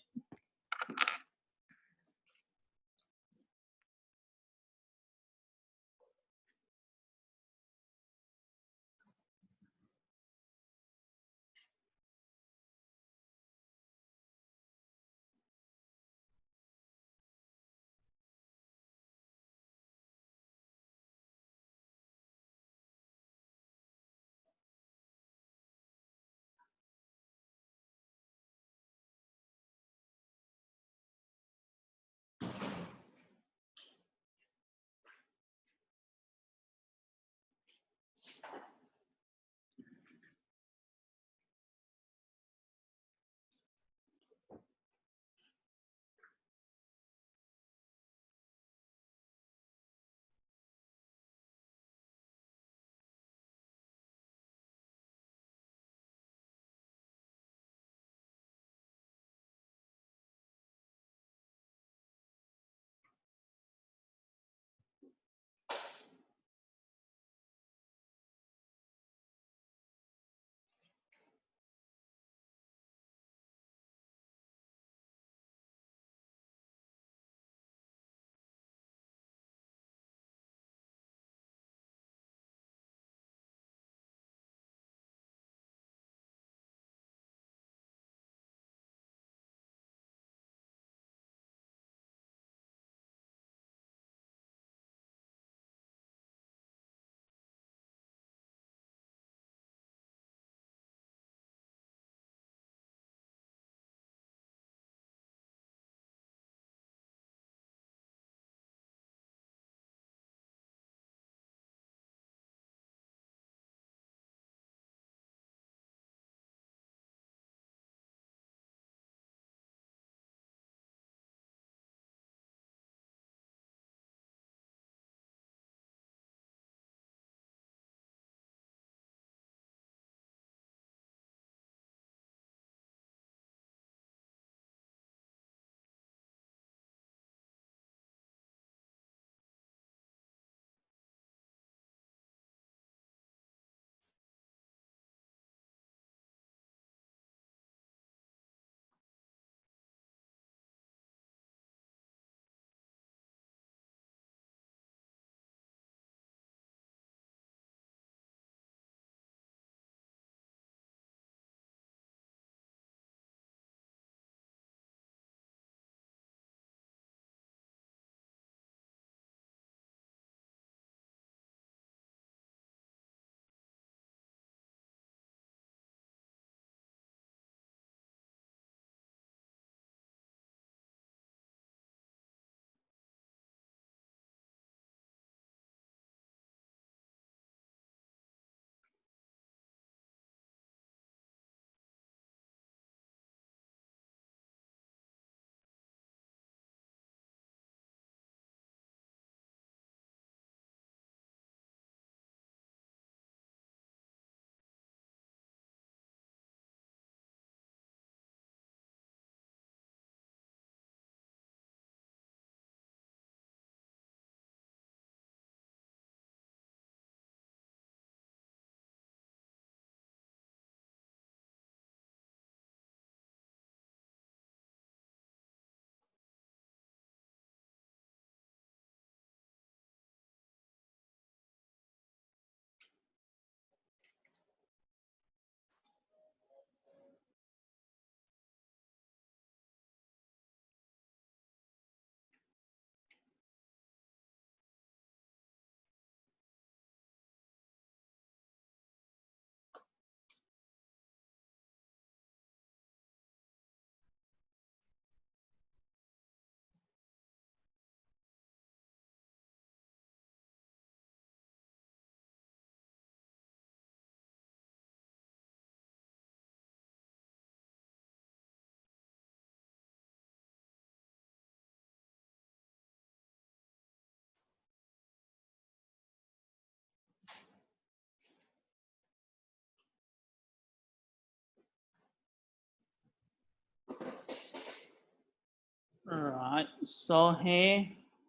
right? So here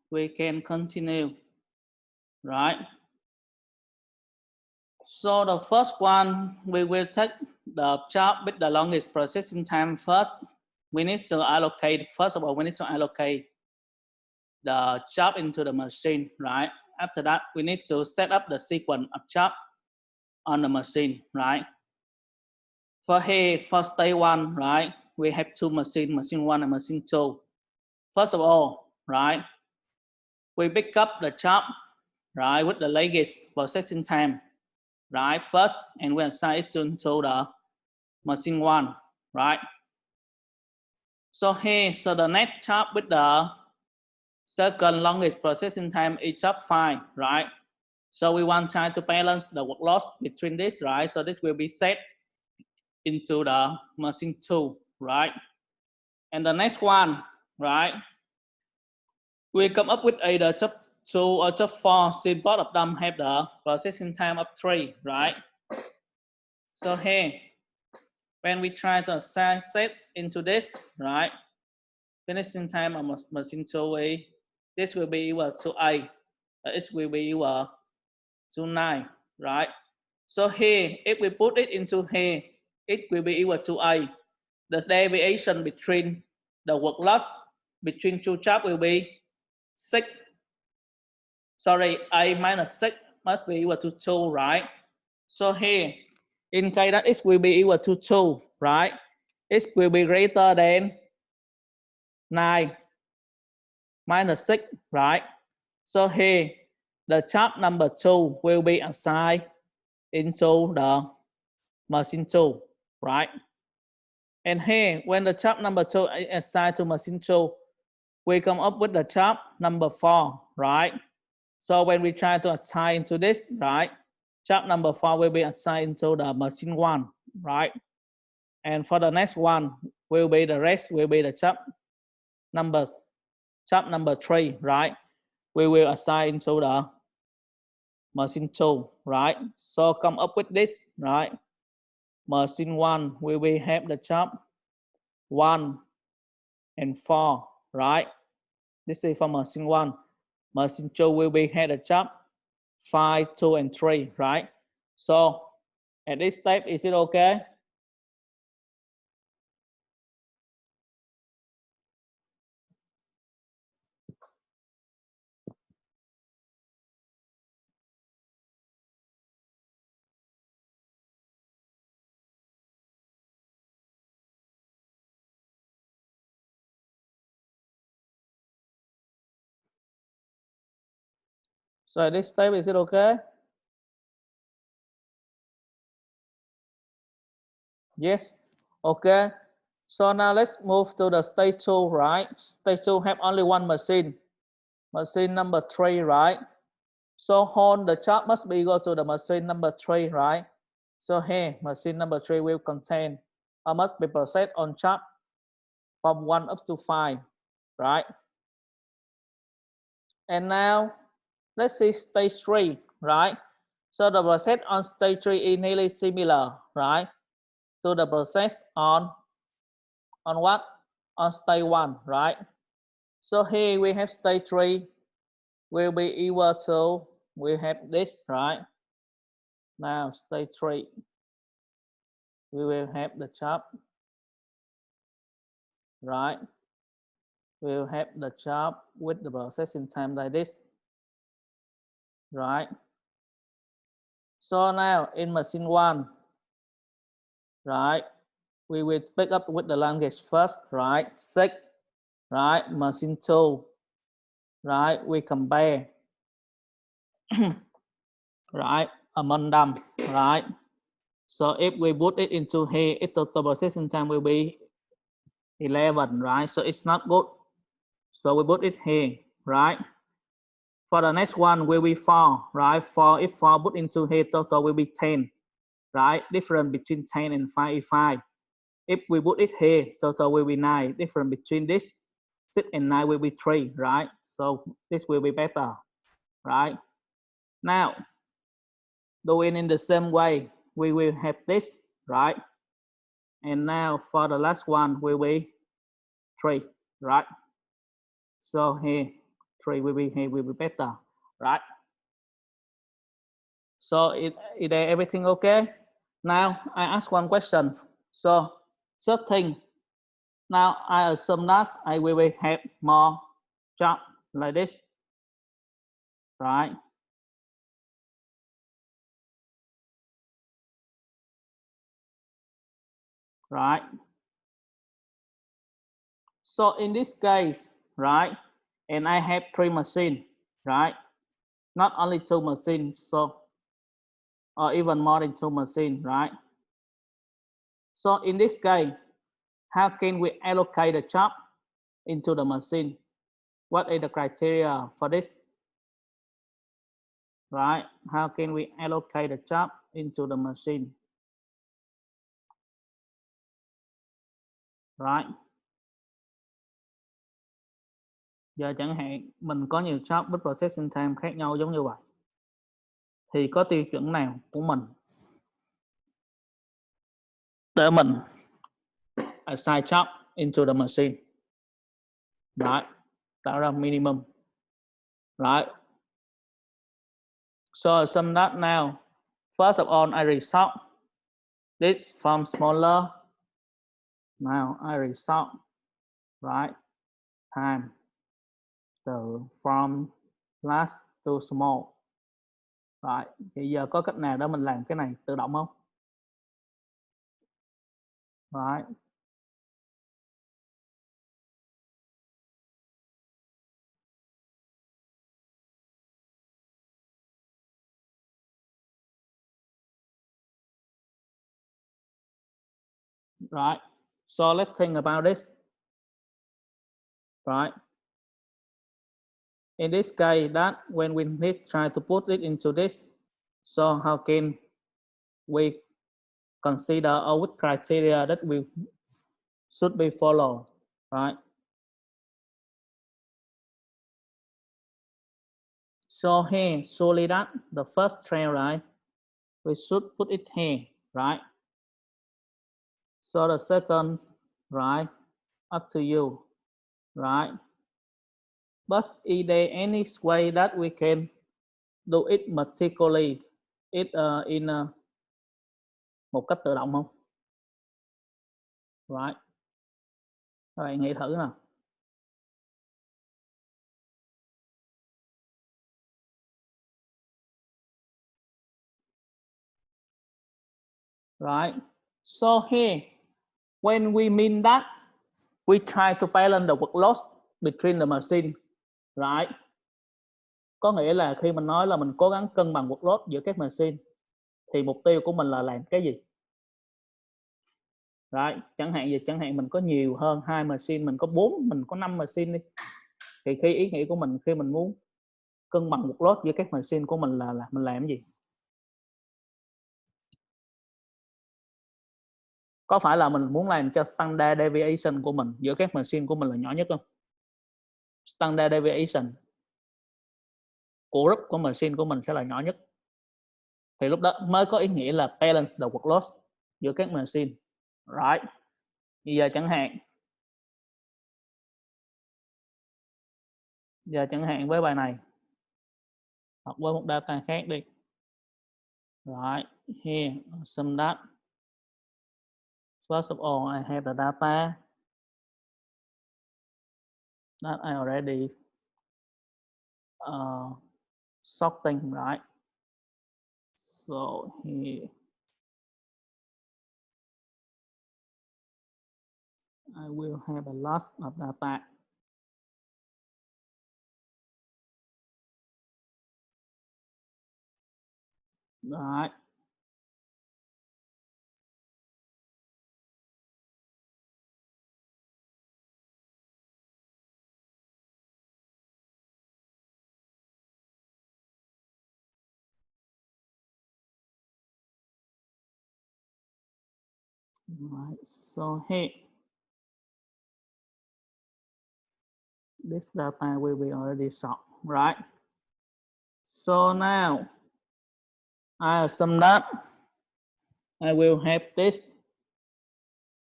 we can continue, right? So the first one, we will take the job with the longest processing time first. We need to allocate, first of all, we need to allocate the job into the machine, right? After that, we need to set up the sequence of job on the machine, right? For here, for stage one, right? We have two machines, machine one and machine two. First of all, right? We pick up the job, right? With the latest processing time, right? First, and we assign it into the machine one, right? So here, so the next job with the second longest processing time is job 5, right? So we want try to balance the work loss between this, right? So this will be set into the machine 2, right? And the next one, right? We come up with either job 2 or job 4, since both of them have the processing time of 3, right? So here, when we try to assign set into this, right? Finishing time of machine 2A, this will be equal to A, it will be equal to 9, right? So here, if we put it into here, it will be equal to A. The deviation between the workload between two jobs will be 6. Sorry, A minus 6 must be equal to 2, right? So here, in case that x will be equal to 2, right? X will be greater than 9 minus 6, right? So here, the job number 2 will be assigned into the machine 2, right? And here, when the job number 2 is assigned to machine 2, we come up with the job number 4, right? So when we try to assign into this, right? Job number 4 will be assigned to the machine 1, right? And for the next one, will be the rest will be the job number 3, right? We will assign to the machine 2, right? So come up with this, right? Machine 1 we will have the job 1 and 4, right? This is for machine 1. Machine 2 will be have the job 5, 2, and 3, right? So at this step, is it okay? So at this step, is it okay? Yes. Okay. So now let's move to the stage 2, right? Stage 2 have only one machine. Machine number 3, right? So hold the job must be equal to the machine number 3, right? So here, machine number 3 will contain or must be processed on job from 1 up to 5, right? And now let's see stage 3, right? So the process on stage 3 is nearly similar, right? To the process on what? On stage 1, right? So here we have stage 3 will be equal to, we have this, right? Now stage 3, we will have the job, right? We will have the job with the processing time like this, right? So now in machine 1, right? We will pick up with the language first, right? 6, right? Machine 2, right? We compare, right? Among them, right? So if we put it into here, its total processing time will be 11, right? So it's not good. So we put it here, right? For the next one will be 4, right? If 4 put into here, total will be 10, right? Difference between 10 and 5 is 5. If we put it here, total will be 9. Difference between this 6 and 9 will be 3, right? So this will be better, right? Now, doing in the same way, we will have this, right? And now for the last one will be 3, right? So here 3 will be here will be better, right? So is everything okay? Now I ask one question. So third thing, now I assume that I will have more job like this, right? Right. So in this case, right, and I have 3 machines, right? Not only 2 machines, so or even more than 2 machines, right? So in this case, how can we allocate the job into the machine? What is the criteria for this? Right? How can we allocate the job into the machine? Right? Giờ chẳng hạn mình có nhiều job với processing time khác nhau giống như vậy. Thì có tiêu chuẩn nào của mình để mình assign job into the machine? Right? Tạo ra minimum. Right? So sum that now. First of all, I resort this from smaller. Now I resort, right? Time from large to small. Right. Thì giờ có cách nào để mình làm cái này tự động không? Right. Right. So let's think about this. Right. In this case, that when we need try to put it into this, so how can we consider or what criteria that we should be followed, right? So here, surely that the first train, right? We should put it here, right? So the second, right? Up to you, right? But is there any way that we can do it meticulously, it in một cách tự động không? Right. Các bạn nghĩ thử nào. Right. So here, when we mean that, we try to balance the workload between the machine, right? Có nghĩa là khi mình nói là mình cố gắng cân bằng workload giữa các machine, thì mục tiêu của mình là làm cái gì? Right. Chẳng hạn mình có nhiều hơn 2 machine, mình có 4, mình có 5 machine đi. Thì khi ý nghĩa của mình khi mình muốn cân bằng workload giữa các machine của mình là mình làm cái gì? Có phải là mình muốn làm cho standard deviation của mình giữa các machine của mình là nhỏ nhất không? Standard deviation của group của machine của mình sẽ là nhỏ nhất. Thì lúc đó mới có ý nghĩa là balance the workload giữa các machine. Right. Bây giờ chẳng hạn với bài này hoặc với một data khác đi. Right. Here, sum that. First of all, I have the data that I already sorting, right? So here I will have a lot of data. Right. Right. So here, this data will be already solved, right? So now I assume that I will have this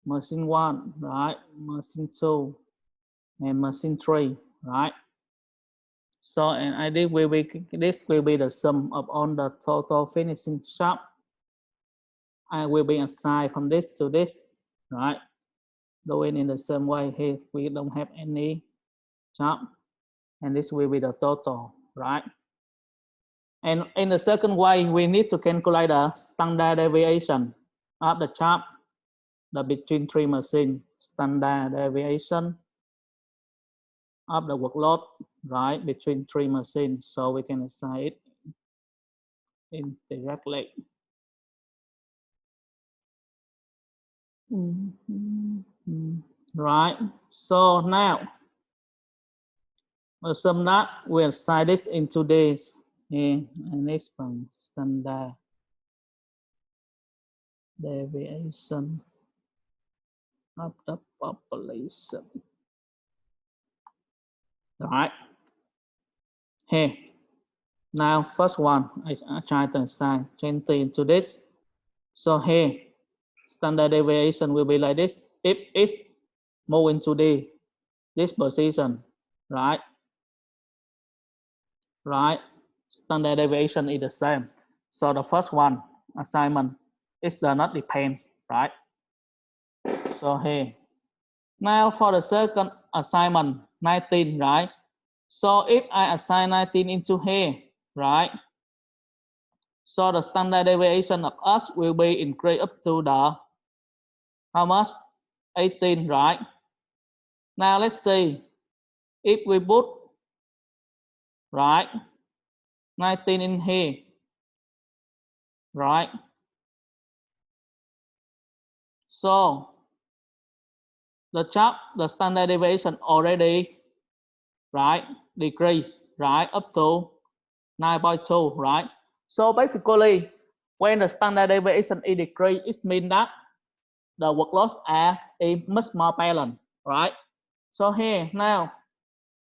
machine 1, right? Machine 2 and machine 3, right? So and I think this will be the sum of all the total finishing job. I will be assigned from this to this, right? Doing in the same way here, we don't have any job, and this will be the total, right? And in the second way, we need to calculate the standard deviation of the job between three machines, standard deviation of the workload, right, between three machines. So we can assign it indirectly. Right. So now, assume that we assign this into this, and this from standard deviation of the population. Right. Here. Now, first one, I try to assign 20 into this. So here, standard deviation will be like this. If it move into this position, right? Right. Standard deviation is the same. So the first one assignment is does not depends, right? So here. Now for the second assignment, 19, right? So if I assign 19 into here, right? So the standard deviation of us will be increased up to the how much? 18, right? Now let's see if we put right 19 in here, right? So the standard deviation already, right, decreased, right, up to 9.2, right? So basically, when the standard deviation is decreased, it means that the workloads are much more balanced, right? So here now,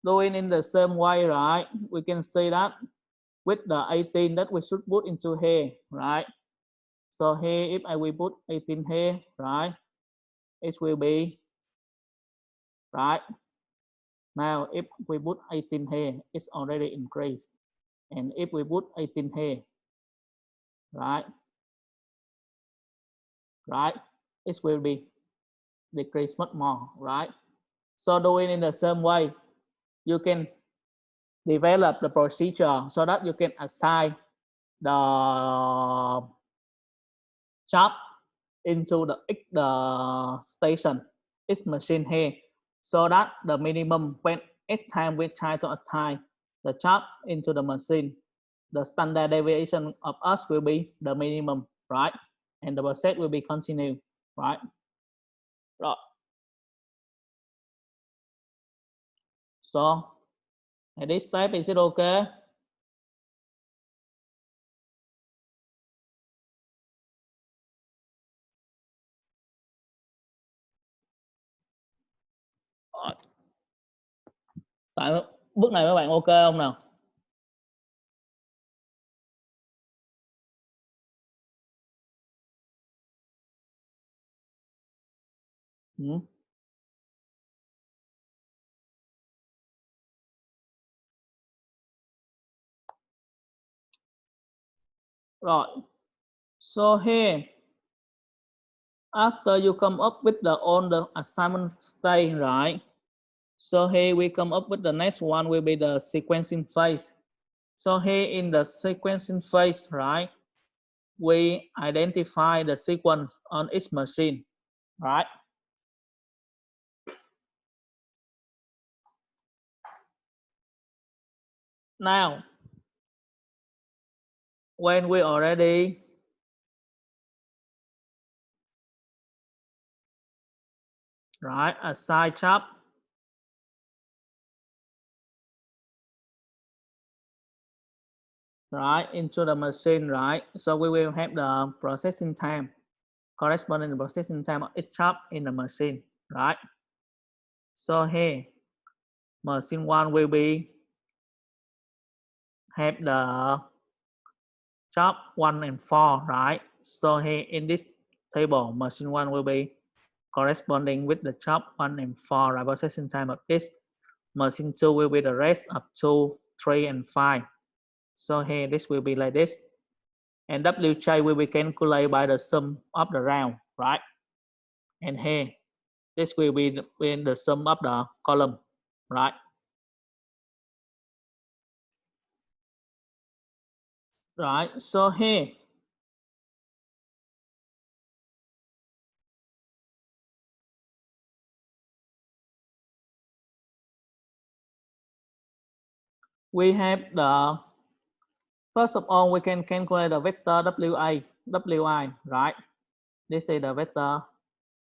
doing in the same way, right? We can see that with the 18 that we should put into here, right? So here, if I will put 18 here, right, it will be, right? Now, if we put 18 here, it's already increased. And if we put 18 here, right, it will be decreased much more, right? So doing in the same way, you can develop the procedure so that you can assign the job into the station, each machine here, so that the minimum when each time we try to assign the job into the machine, the standard deviation of us will be the minimum, right? And the process will be continued, right? Rồi. So at this step, is it okay? Tại bước này mấy bạn ok không nào? Ừ. Rồi. So here, after you come up with all the assignment stage, right? So here we come up with the next one will be the sequencing phase. So here in the sequencing phase, right, we identify the sequence on each machine, right? Now, when we already right assign job, right, into the machine, right? So we will have the processing time corresponding to processing time of each job in the machine, right? So here, machine one will be have the job 1 and 4, right? So here in this table, machine 1 will be corresponding with the job 1 and 4, right? Processing time of this machine 2 will be the rest of 2, 3, and 5. So here this will be like this. And Wj will be calculated by the sum of the round, right? And here, this will be the sum of the column, right? Right, so here, we have the, first of all, we can calculate the vector Wi, right? This is the vector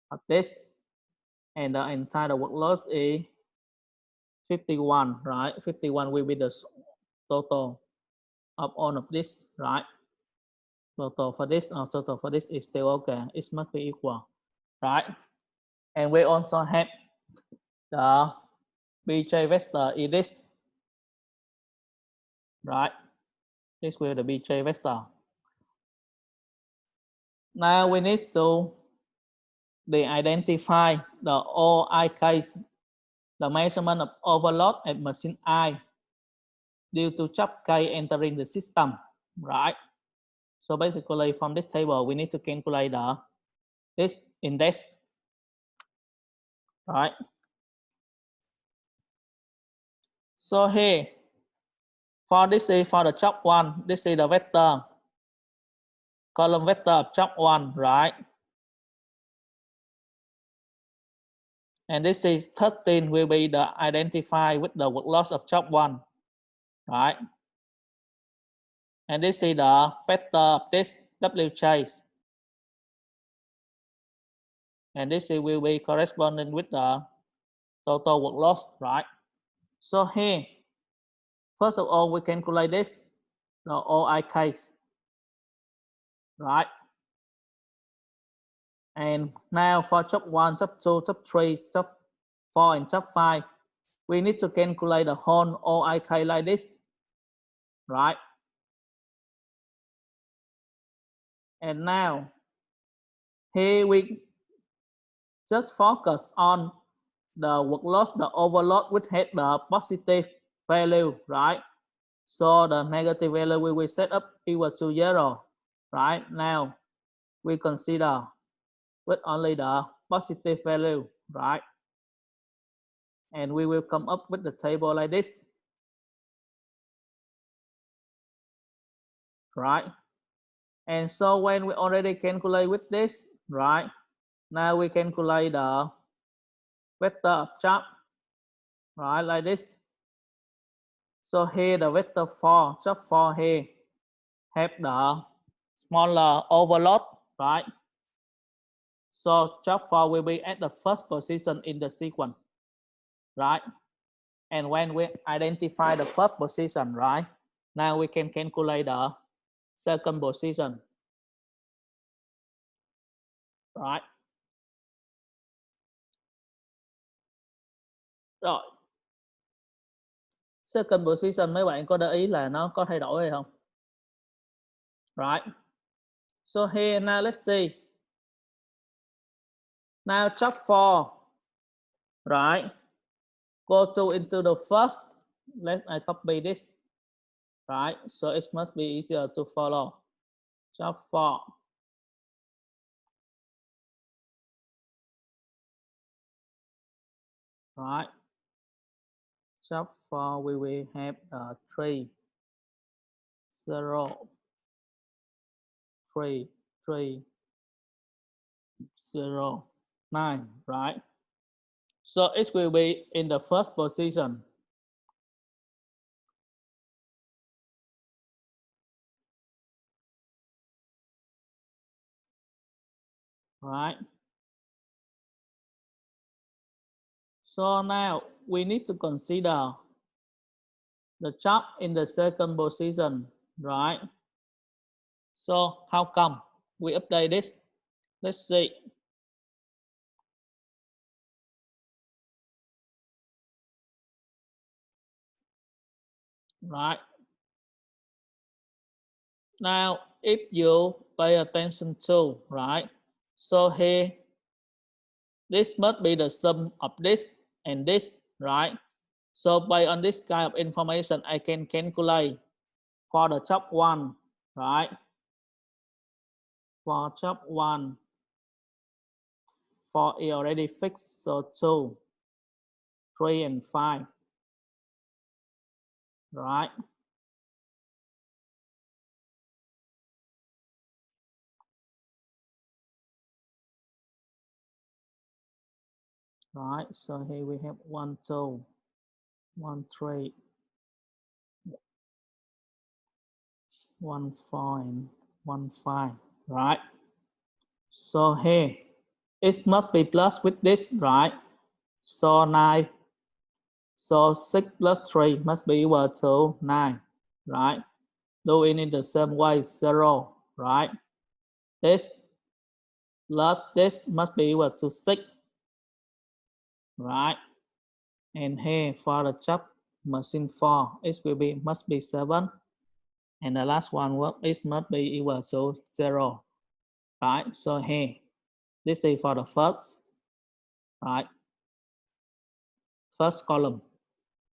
of this, and the entire work load is 51, right? 51 will be the total of all of this, right? Total for this or total for this is still okay. It must be equal, right? And we also have the Bj vector is this, right? This will be the Bj vector. Now we need to identify the OIKs, the measurement of overload at machine I due to chop K entering the system, right? So basically from this table, we need to calculate this index, right? So here, for this is for the chop 1, this is the vector, column vector of chop 1, right? And this is 13 will be the identified with the work loss of chop 1, right? And this is the vector of this Wj. And this will be corresponding with the total work loss, right? So here, first of all, we calculate this, the OIKs, right? And now for chop 1, chop 2, chop 3, chop 4, and chop 5, we need to calculate the whole OIK like this, right? And now, here we just focus on the work loss, the overload which had the positive value, right? So the negative value we will set up equal to 0, right? Now, we consider with only the positive value, right? And we will come up with the table like this, right? And so when we already calculate with this, right? Now we calculate the vector of chop, right? Like this. So here the vector for chop 4 here have the smaller overload, right? So chop 4 will be at the first position in the sequence, right? And when we identify the first position, right? Now we can calculate the second position, right? Rồi, second position mấy bạn có để ý là nó có thay đổi hay không? Right. So here now let's see. Now chop 4, right? Go to into the first. Let I copy this, right? So it must be easier to follow. Chop 4. Right. Chop 4 we will have 3, 0, 3, 3, 0, 9, right? So it will be in the first position. Right. So now we need to consider the chop in the second position, right? So how come we update this? Let's see. Right. Now, if you pay attention to, right? So here, this must be the sum of this and this, right? So by on this kind of information, I can calculate for the job 1, right? For job 1, for it already fixed, so 2, 3, and 5, right? Right, so here we have 1, 2, 1, 3, 1, 4, and 1, 5, right? So here, it must be plus with this, right? So 9, so 6 plus 3 must be equal to 9, right? Do it in the same way, 0, right? This plus this must be equal to 6, right? And here for the job machine 4, it will be must be 7, and the last one is must be equal to 0, right? So here, this is for the first, right? First column.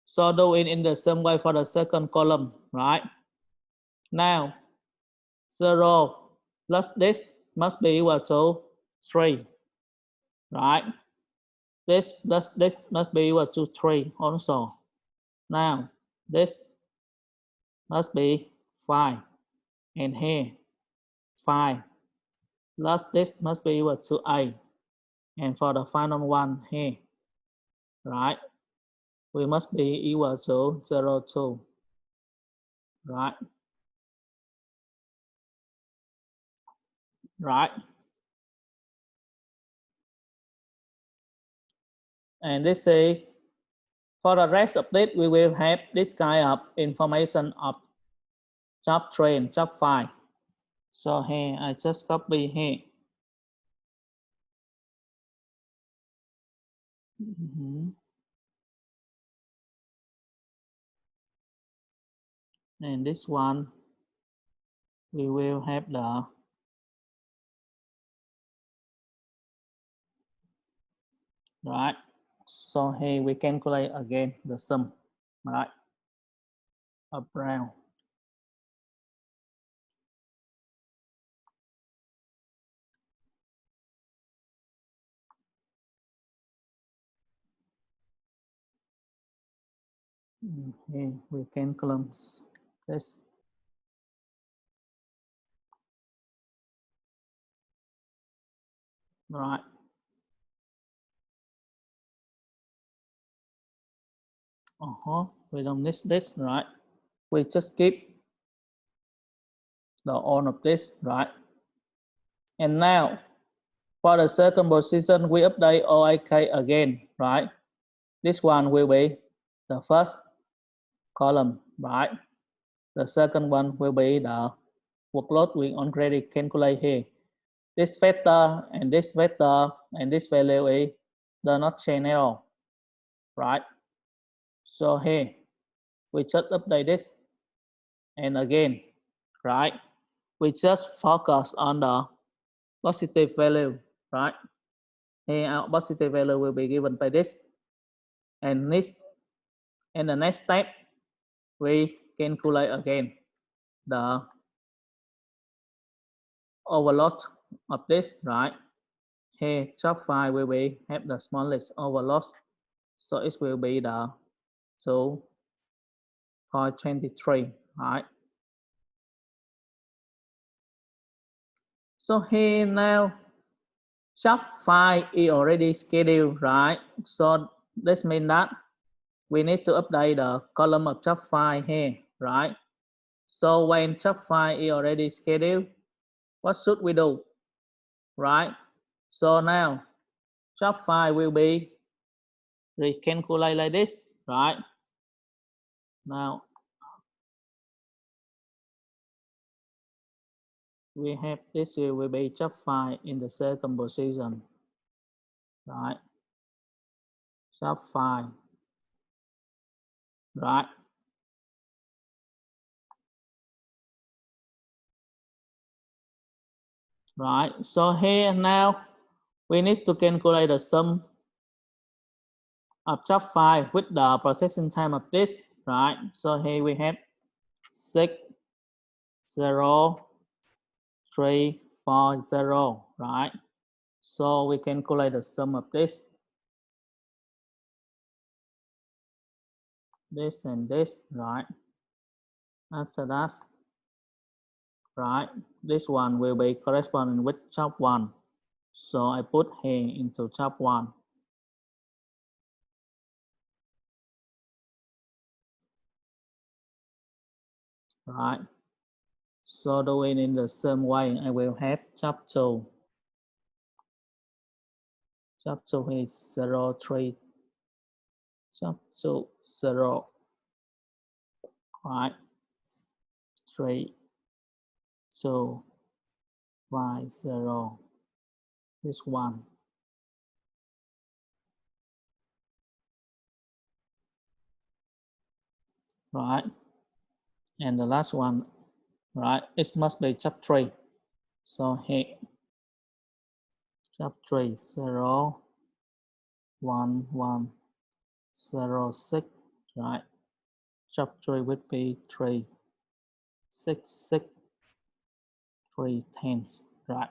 So do it in the same way for the second column, right? Now, 0 plus this must be equal to 3, right? This plus this must be equal to 3 also. Now, this must be 5, and here 5 plus this must be equal to 8, and for the final one here, right, we must be equal to 0, 2, right? Right. And this is for the rest of it, we will have this kind of information of job 3 and job 5. So here I just copy here. And this one, we will have the right. So here we calculate again the sum, right? Of round. Here we calculate this. Right. We don't need this, right? We just keep the on of this, right? And now for the second position, we update OAK again, right? This one will be the first column, right? The second one will be the workload we already calculate here. This vector and this vector and this value is do not change at all, right? So here we just update this, and again, right? We just focus on the positive value, right? Here our positive value will be given by this, and this, and the next step we calculate again the overload of this, right? Here job 5 will be have the smallest overload, so it will be the 2.23, right? So here now job 5 is already scheduled, right? So this means that we need to update the column of job 5 here, right? So when job 5 is already scheduled, what should we do, right? So now job 5 will be recalculate like this, right? Now we have this here will be job 5 in the second position, right? Job 5, right? Right. So here now we need to calculate the sum of job file with the processing time of this, right? So here we have 6, 0, 3, 4, 0, right? So we can calculate the sum of this and this, right? After that, right, this one will be corresponding with job 1. So I put here into job 1. Right. So doing in the same way, I will have job 2. Job 2 is 0, 3. Job 2, 0. Right. 3, 2, 5, 0. This one. Right. And the last one, right, it must be job 3. So here, job 3, 0, 1, 1, 0, 6, right. Job 3 would be 3, 6, 6, 3, 10, right.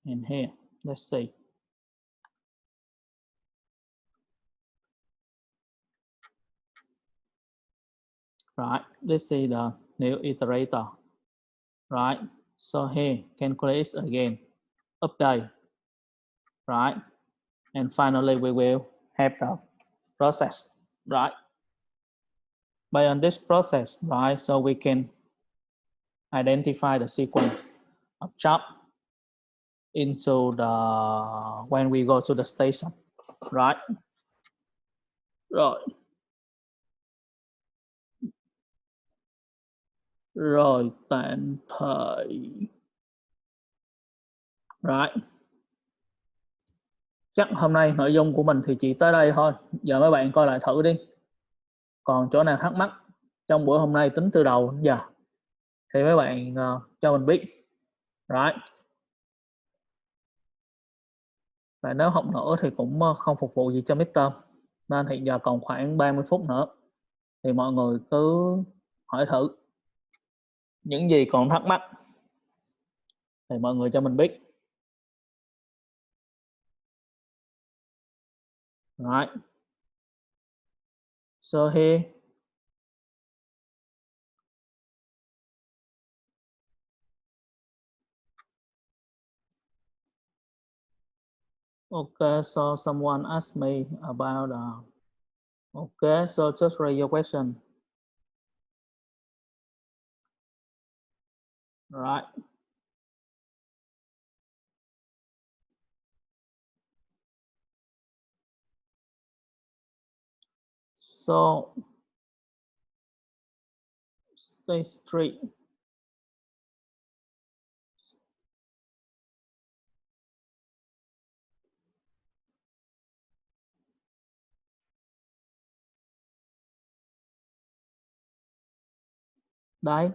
And here, let's see. Right, let's see the new iterator. Right, so here, calculate again, update. Right, and finally we will have the process. Right, by on this process, right, so we can identify the sequence of job into the when we go to the station. Right, rồi rồi tạm thời. Right, chắc hôm nay nội dung của mình thì chỉ tới đây thôi. Giờ mấy bạn coi lại thử đi, còn chỗ nào thắc mắc trong buổi hôm nay tính từ đầu đến giờ thì mấy bạn cho mình biết. Right. Và nếu không nữa thì cũng không phục vụ gì cho midterm, nên hiện giờ còn khoảng 30 phút nữa thì mọi người cứ hỏi thử những gì còn thắc mắc thì mọi người cho mình biết. Right. So here, okay, so someone asked me about okay, so just raise your question. Right. So stage 3. Đấy.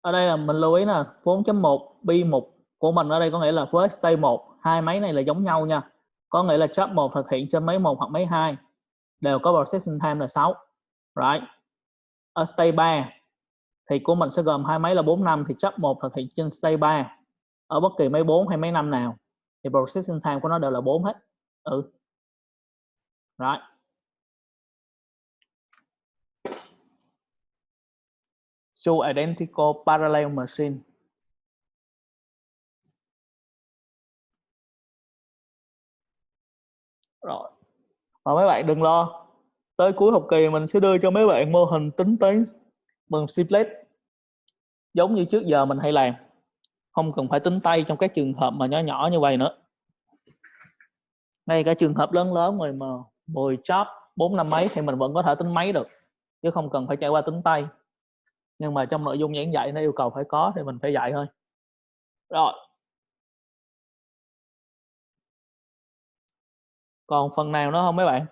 Ở đây là mình lưu ý nè, 4.1 B1 của mình ở đây có nghĩa là với stage 1, hai máy này là giống nhau nha. Có nghĩa là job 1 thực hiện trên máy 1 hoặc máy 2 đều có processing time là 6. Right. Ở stage 3 thì của mình sẽ gồm hai máy là 4, 5 thì job 1 thực hiện trên stage 3 ở bất kỳ máy 4 hay máy 5 nào thì processing time của nó đều là 4 hết. Right. Two identical parallel machine. Rồi. Và mấy bạn đừng lo, tới cuối học kỳ mình sẽ đưa cho mấy bạn mô hình tính toán bằng simplet giống như trước giờ mình hay làm, không cần phải tính tay trong các trường hợp mà nhỏ nhỏ như vậy nữa. Ngay cả trường hợp lớn lớn rồi mà 10 job 4, 5 mấy thì mình vẫn có thể tính máy được, chứ không cần phải trải qua tính tay. Nhưng mà trong nội dung giảng dạy nó yêu cầu phải có thì mình phải dạy thôi. Rồi. Còn phần nào nữa không mấy bạn?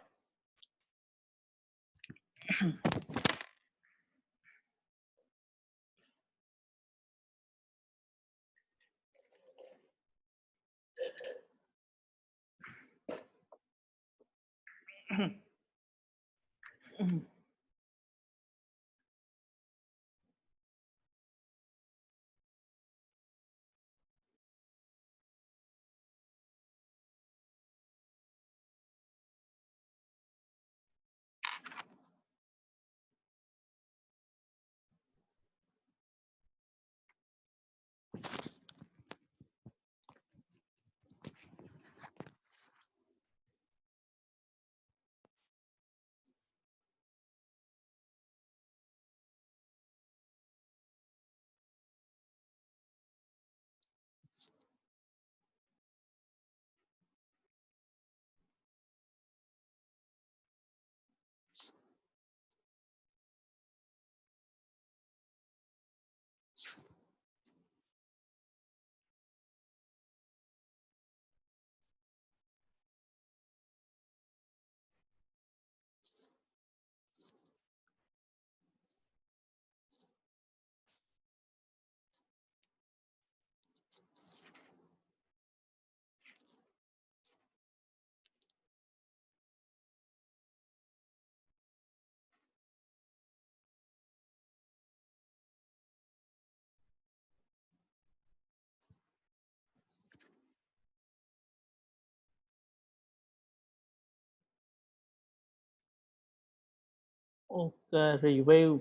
Ok, review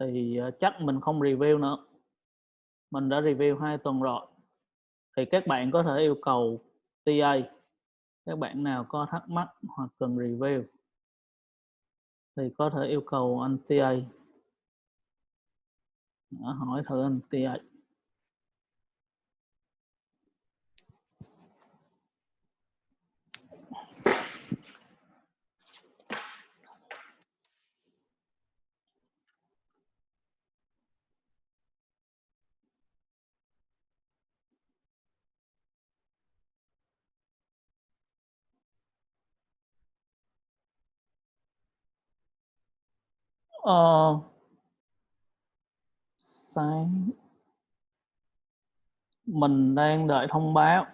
thì chắc mình không review nữa, mình đã review 2 tuần rồi. Thì các bạn có thể yêu cầu TA, các bạn nào có thắc mắc hoặc cần review thì có thể yêu cầu anh TA. Hỏi thử anh TA. Ờ, sáng mình đang đợi thông báo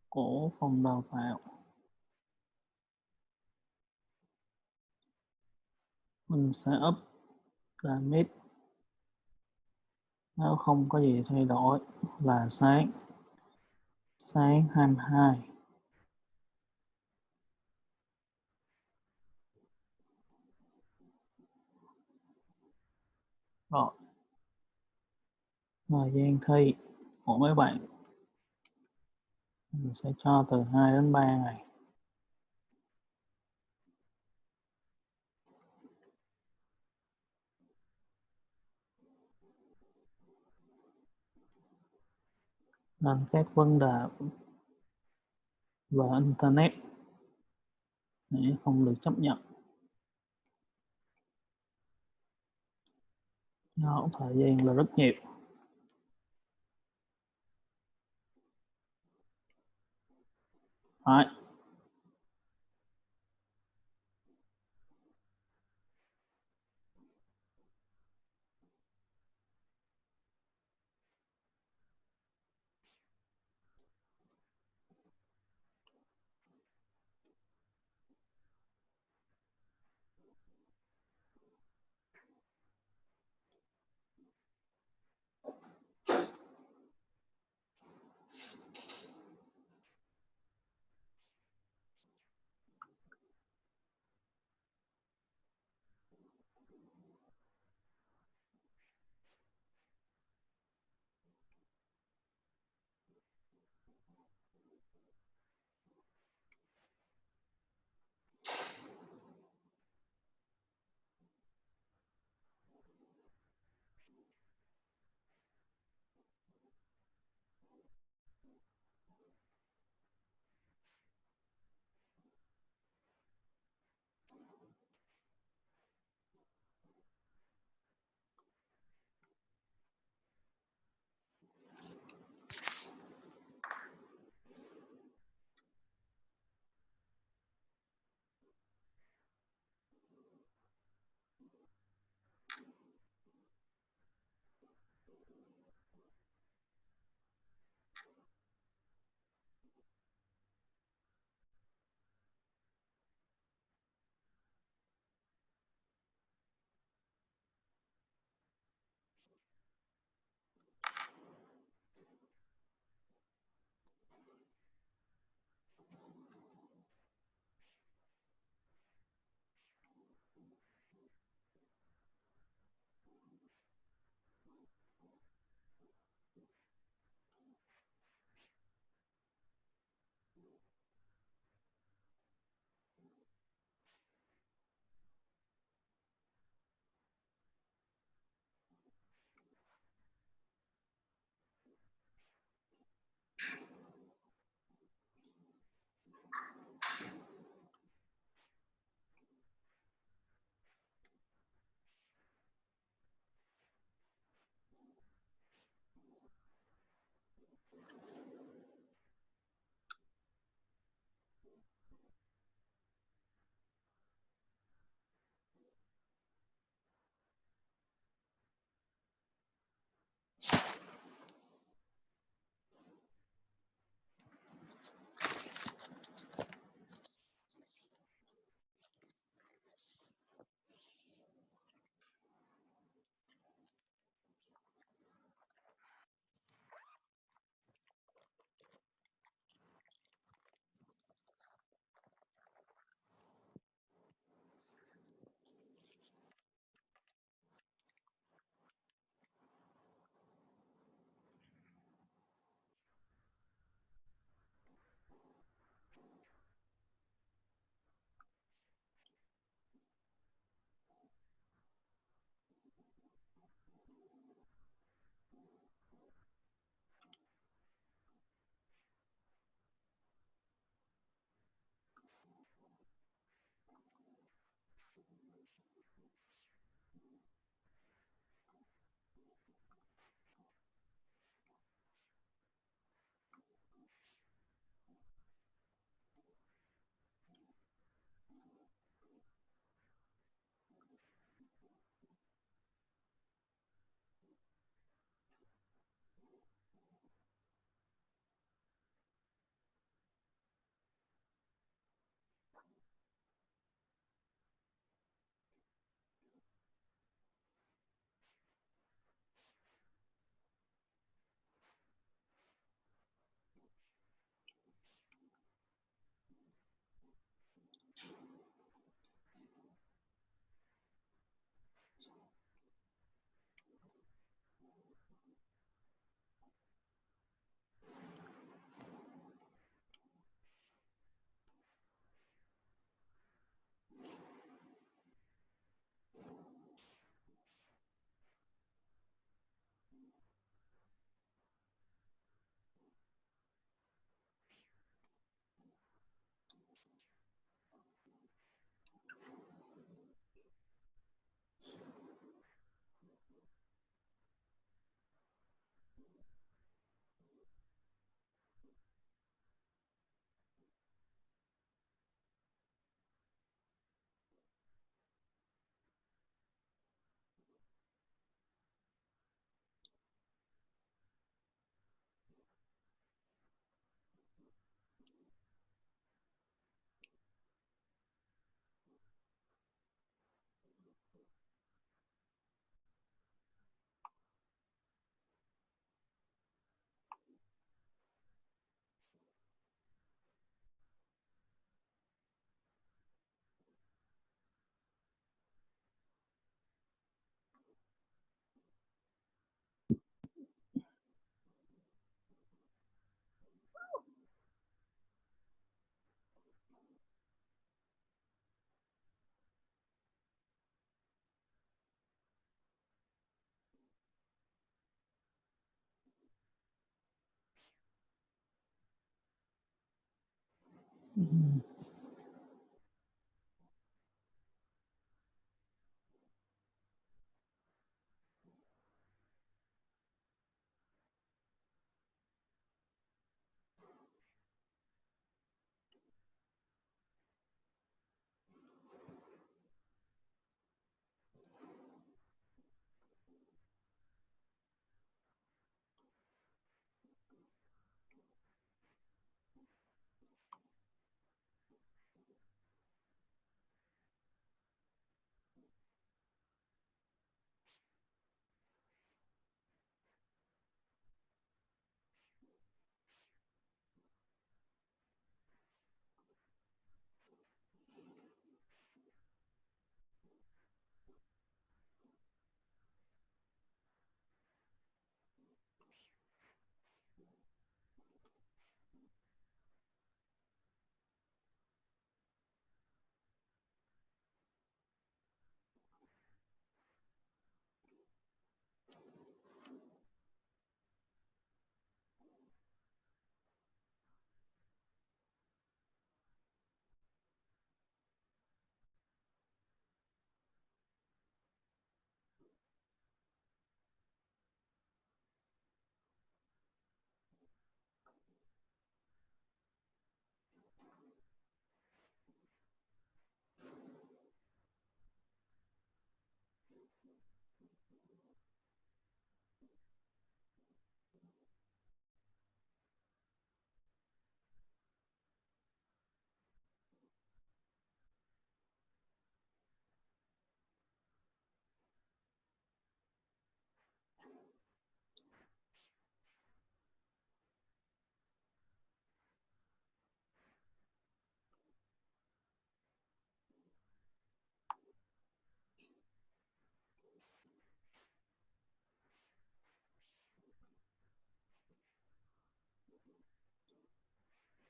của phòng đào tạo. Mình sẽ up là meet, nếu không có gì thay đổi là sáng 22. Rồi, thời gian thi của mấy bạn mình sẽ cho từ 2 đến 3 ngày. Nên các vấn đề về internet thì không được chấp nhận do thời gian là rất nhiều. Right.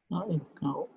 Nó yêu cầu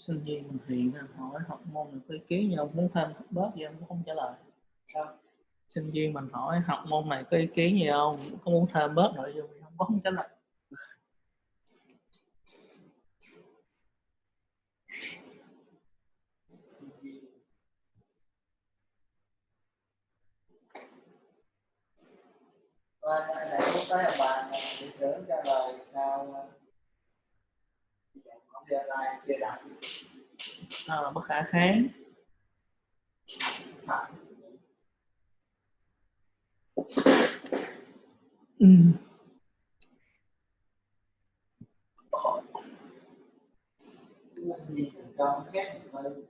Sinh viên mình Hiền hỏi học môn này có ý kiến gì không, muốn thêm bớt gì không, không trả lời. Sinh viên mình hỏi học môn này có ý kiến gì không, có muốn thêm bớt nội dung gì không trả lời. Này lúc tới ông bà viện trưởng trả lời sao không giờ lại chưa đạt Bất khả kháng. cho khác hơn.